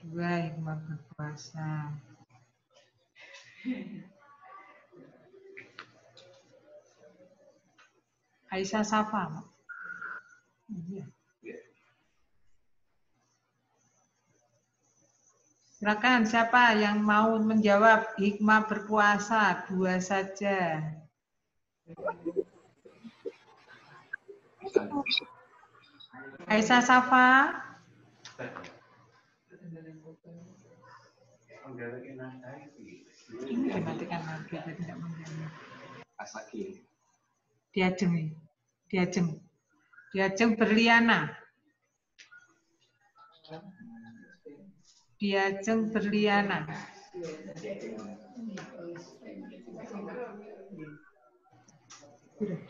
2 hikmah berpuasa. Aisyah Safa. Iya. Silakan, siapa yang mau menjawab hikmah berpuasa? 2 saja. Aisyah Safa. Ini dimatikan lagi, tidak mendengar. Asaki. Diajeng Berliana. Diajeng Berliana.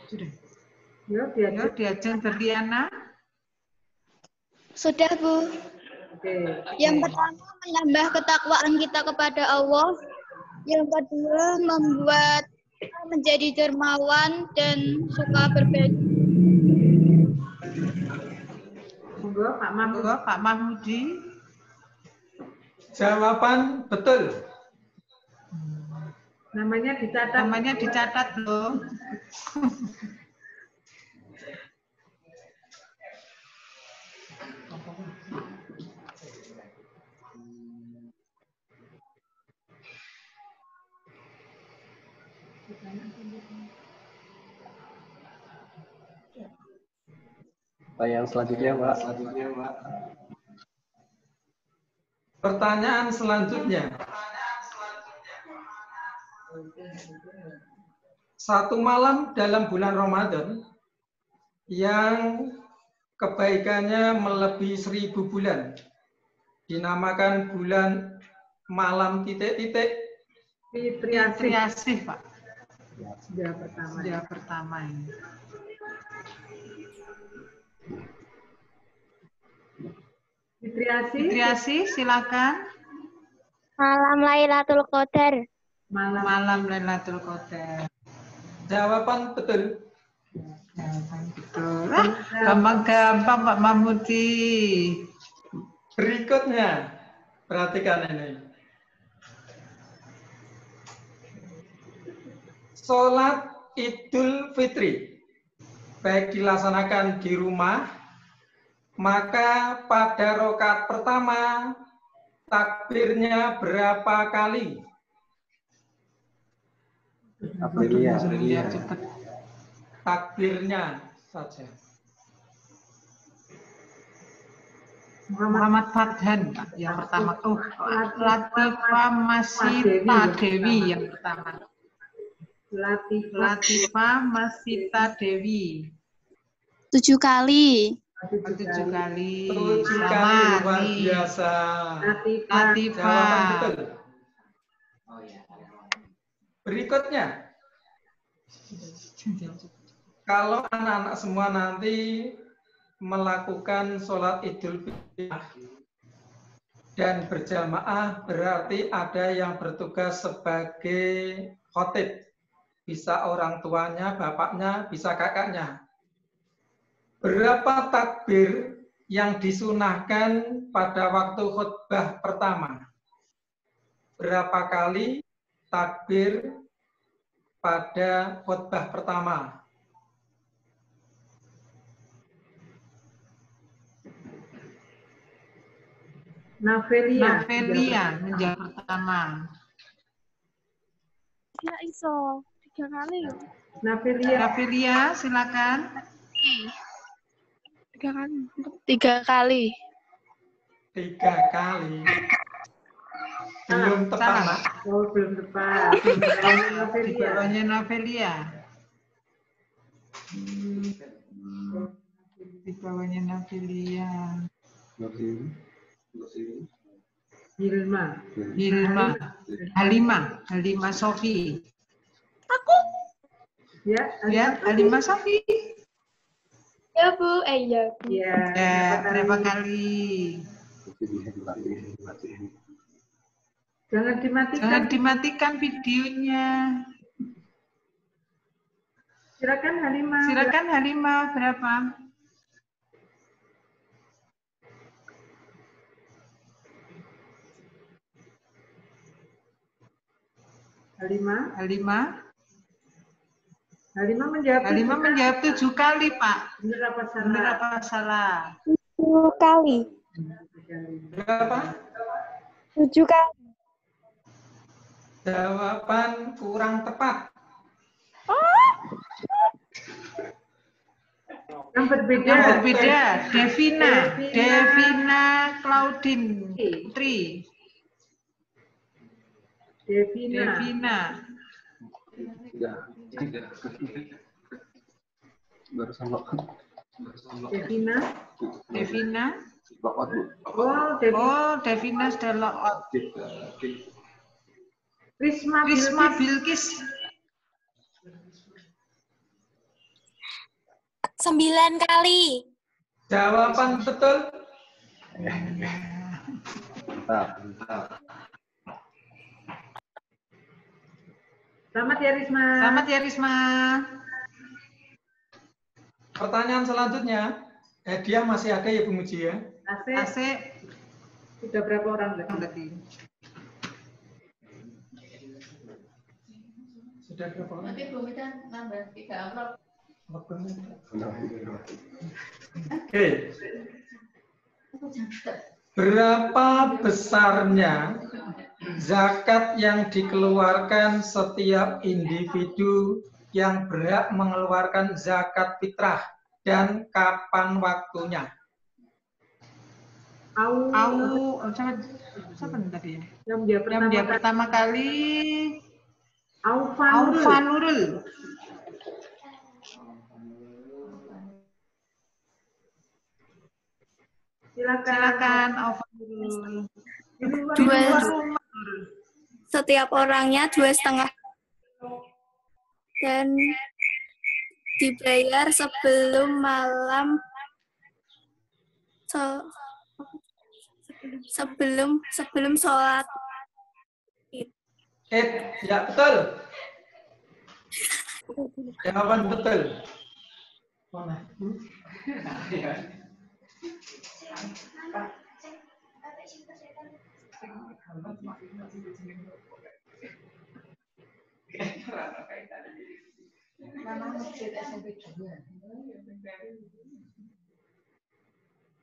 Sudah. Ya, Diajeng Berliana. Sudah, Bu. Yang pertama, menambah ketakwaan kita kepada Allah. Yang kedua, membuat kita menjadi dermawan dan suka berbagi. Monggo Pak Mahmudi. Jawaban betul. Namanya dicatat. Namanya dicatat loh. Pertanyaan selanjutnya, Mbak. Pertanyaan selanjutnya. Satu malam dalam bulan Ramadan yang kebaikannya melebihi 1000 bulan dinamakan bulan malam titik-titik. Fitriasih, Pak. Sudah pertama ini. Fitriasih, silakan. Malam Lailatul Qadar. Malam Lailatul Qadar. Jawaban betul. Betul. Gampang-gampang Pak Mahmudi. Berikutnya, perhatikan ini. Sholat Idul Fitri, baik dilaksanakan di rumah, maka pada rakaat pertama takbirnya berapa kali? Takbirnya saja. Muhammad Fadhan yang pertama. Latifah Masita Dewi yang pertama. Latifah Masita Dewi. 7 kali. 7 kali. 7 kali, luar biasa. Latifah. Jawaban betul. Berikutnya, kalau anak-anak semua nanti melakukan sholat Idul Fitri dan berjamaah, berarti ada yang bertugas sebagai khotib. Bisa orang tuanya, bapaknya, bisa kakaknya. Berapa takbir yang disunahkan pada waktu khutbah pertama? Berapa kali takbir pada khutbah pertama? Navelia. Navelia menjawab pertama. Ya iso 3 kali. Navelia. Navelia, silakan. 3 kali. 3 kali. 3 kali. Belum tepat, Nak. Oh, belum tepat. Di bawahnya Navelia. Di bawahnya Navelia. Hilma. Halimah Sofi. Aku. Ya, Halimah Sofi. Ya Bu, iya. Ya, Berapa kali? Jangan dimatikan. Jangan dimatikan videonya. Silakan Halimah. Silakan Halimah, berapa? Halimah menjawab 7 kali, Pak. Benar apa salah? Benar apa salah? 7 kali. Berapa? 7 kali. Jawaban kurang tepat. Yang berbeda. Devina Claudine Tri. Devina. Devina. Oh, Devina Steloot. Risma Bilkis. 9 kali. Jawaban betul. Selamat ya Risma. Pertanyaan selanjutnya, hadiah masih ada ya Bu Muji ya? Asik. Sudah berapa orang berarti? Sudah berapa orang? Nanti Bu Mita nambah 3 amplop. Oke. Berapa besarnya zakat yang dikeluarkan setiap individu yang berhak mengeluarkan zakat fitrah dan kapan waktunya? Siapa tadi ya? Yang dia pertama kali. Aufa Nurul. Silakan Aufa Nurul. Setiap orangnya 2,5 dan dibayar sebelum malam sebelum sholat. Ya betul. Jawaban betul.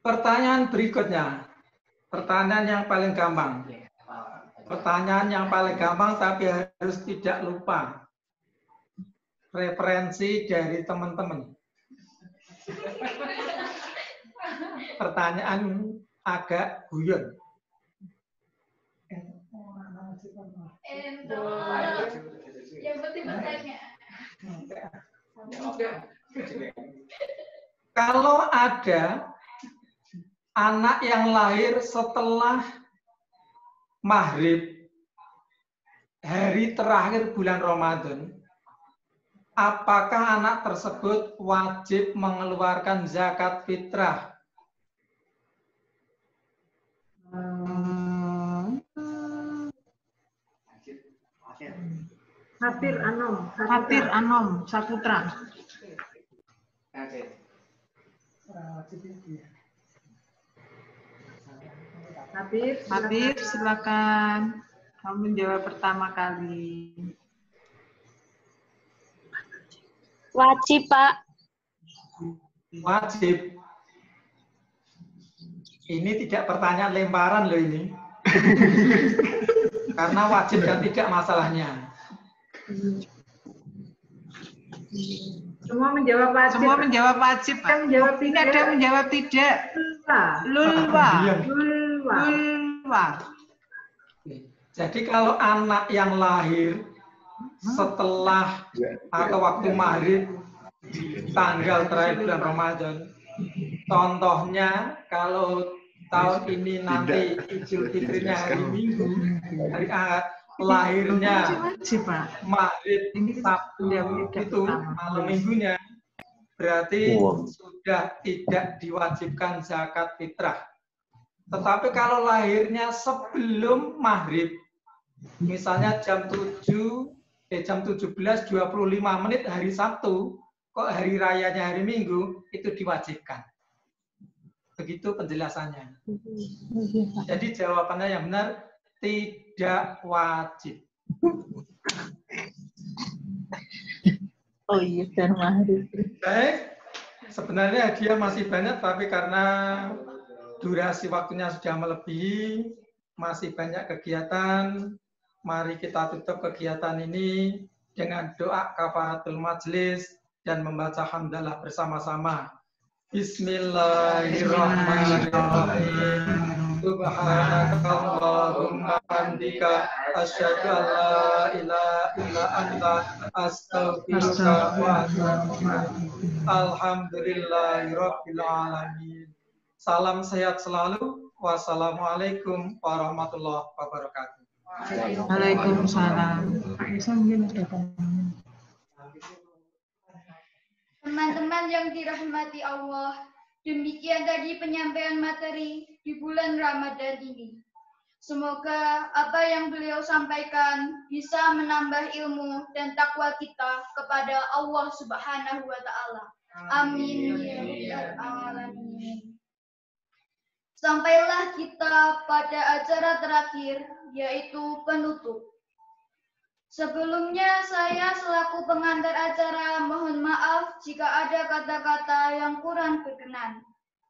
Pertanyaan berikutnya. Pertanyaan yang paling gampang. Pertanyaan yang paling gampang tapi harus tidak lupa referensi dari teman-teman. Pertanyaan agak guyon. Yang penting bertanya. Kalau ada anak yang lahir setelah Maghrib, hari terakhir bulan Ramadan, apakah anak tersebut wajib mengeluarkan zakat fitrah? Hatir Anom Saputra. Hatir, silakan. Kamu menjawab pertama kali. Wajib, Pak. Wajib. Ini tidak pertanyaan lemparan loh ini. Karena wajib dan tidak masalahnya. Semua menjawab wajib. Semua menjawab wajib, Pak. Kan menjawab Ini tidak. ada yang menjawab tidak. Lulwa. Lulwa. Jadi kalau anak yang lahir setelah atau waktu maghrib tanggal terakhir bulan Ramadan, contohnya kalau tahun ini nanti Idul Fitrinya hari Minggu, hari Ahad, lahirnya maghrib Sabtu itu malam minggunya, berarti sudah tidak diwajibkan zakat fitrah. Tetapi kalau lahirnya sebelum maghrib, misalnya jam 17.25 hari Sabtu, kok hari rayanya hari Minggu, itu diwajibkan. Begitu penjelasannya. Jadi jawabannya yang benar, tidak wajib. Oh iya, dan maghrib. Baik, sebenarnya dia masih banyak, tapi karena durasi waktunya sudah melebihi, masih banyak kegiatan. Mari kita tutup kegiatan ini dengan doa kafaratul majlis dan membaca hamdalah bersama-sama. Bismillahirrahmanirrahim. Subhanakallahumma hamdika asyhadu an la ilaha illa anta astaghfiruka wa atubu ilaik. Alhamdulillahirabbil alamin. Salam sehat selalu. Wassalamualaikum warahmatullahi wabarakatuh. Waalaikumsalam. Teman-teman yang dirahmati Allah, demikian tadi penyampaian materi di bulan Ramadan ini. Semoga apa yang beliau sampaikan bisa menambah ilmu dan takwa kita kepada Allah Subhanahu wa Ta'ala. Amin ya rabbal alamin. Sampailah kita pada acara terakhir, yaitu penutup. Sebelumnya saya selaku pengantar acara mohon maaf jika ada kata-kata yang kurang berkenan.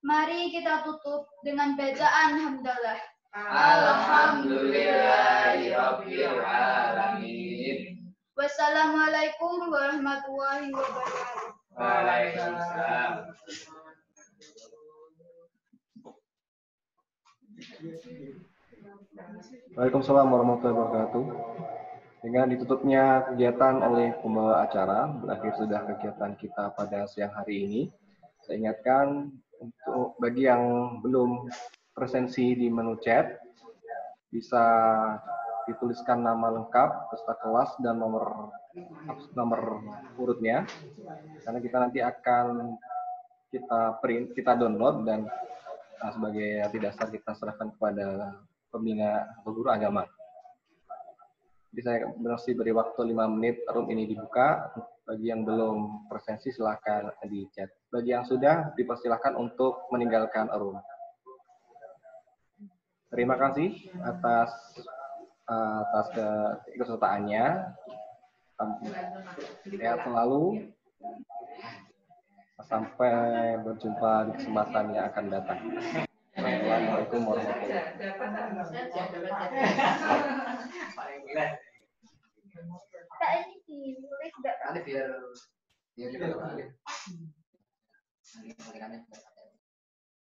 Mari kita tutup dengan bacaan hamdalah. Alhamdulillahirabbil alamin. Wassalamualaikum warahmatullahi wabarakatuh. Waalaikumsalam. Waalaikumsalam warahmatullahi wabarakatuh. Dengan ditutupnya kegiatan oleh pembawa acara, berakhir sudah kegiatan kita pada siang hari ini. Saya ingatkan untuk bagi yang belum presensi di menu chat, bisa dituliskan nama lengkap, peserta kelas dan nomor urutnya. Karena kita nanti akan kita print, kita download dan sebagai arti dasar kita serahkan kepada pembina atau guru agama. Jadi saya masih beri waktu 5 menit, room ini dibuka. Bagi yang belum presensi silahkan di chat. Bagi yang sudah dipersilahkan untuk meninggalkan room. Terima kasih atas keikutsertaannya. Sehat selalu. Sampai berjumpa di kesempatan yang akan datang. Assalamualaikum warahmatullahi Biar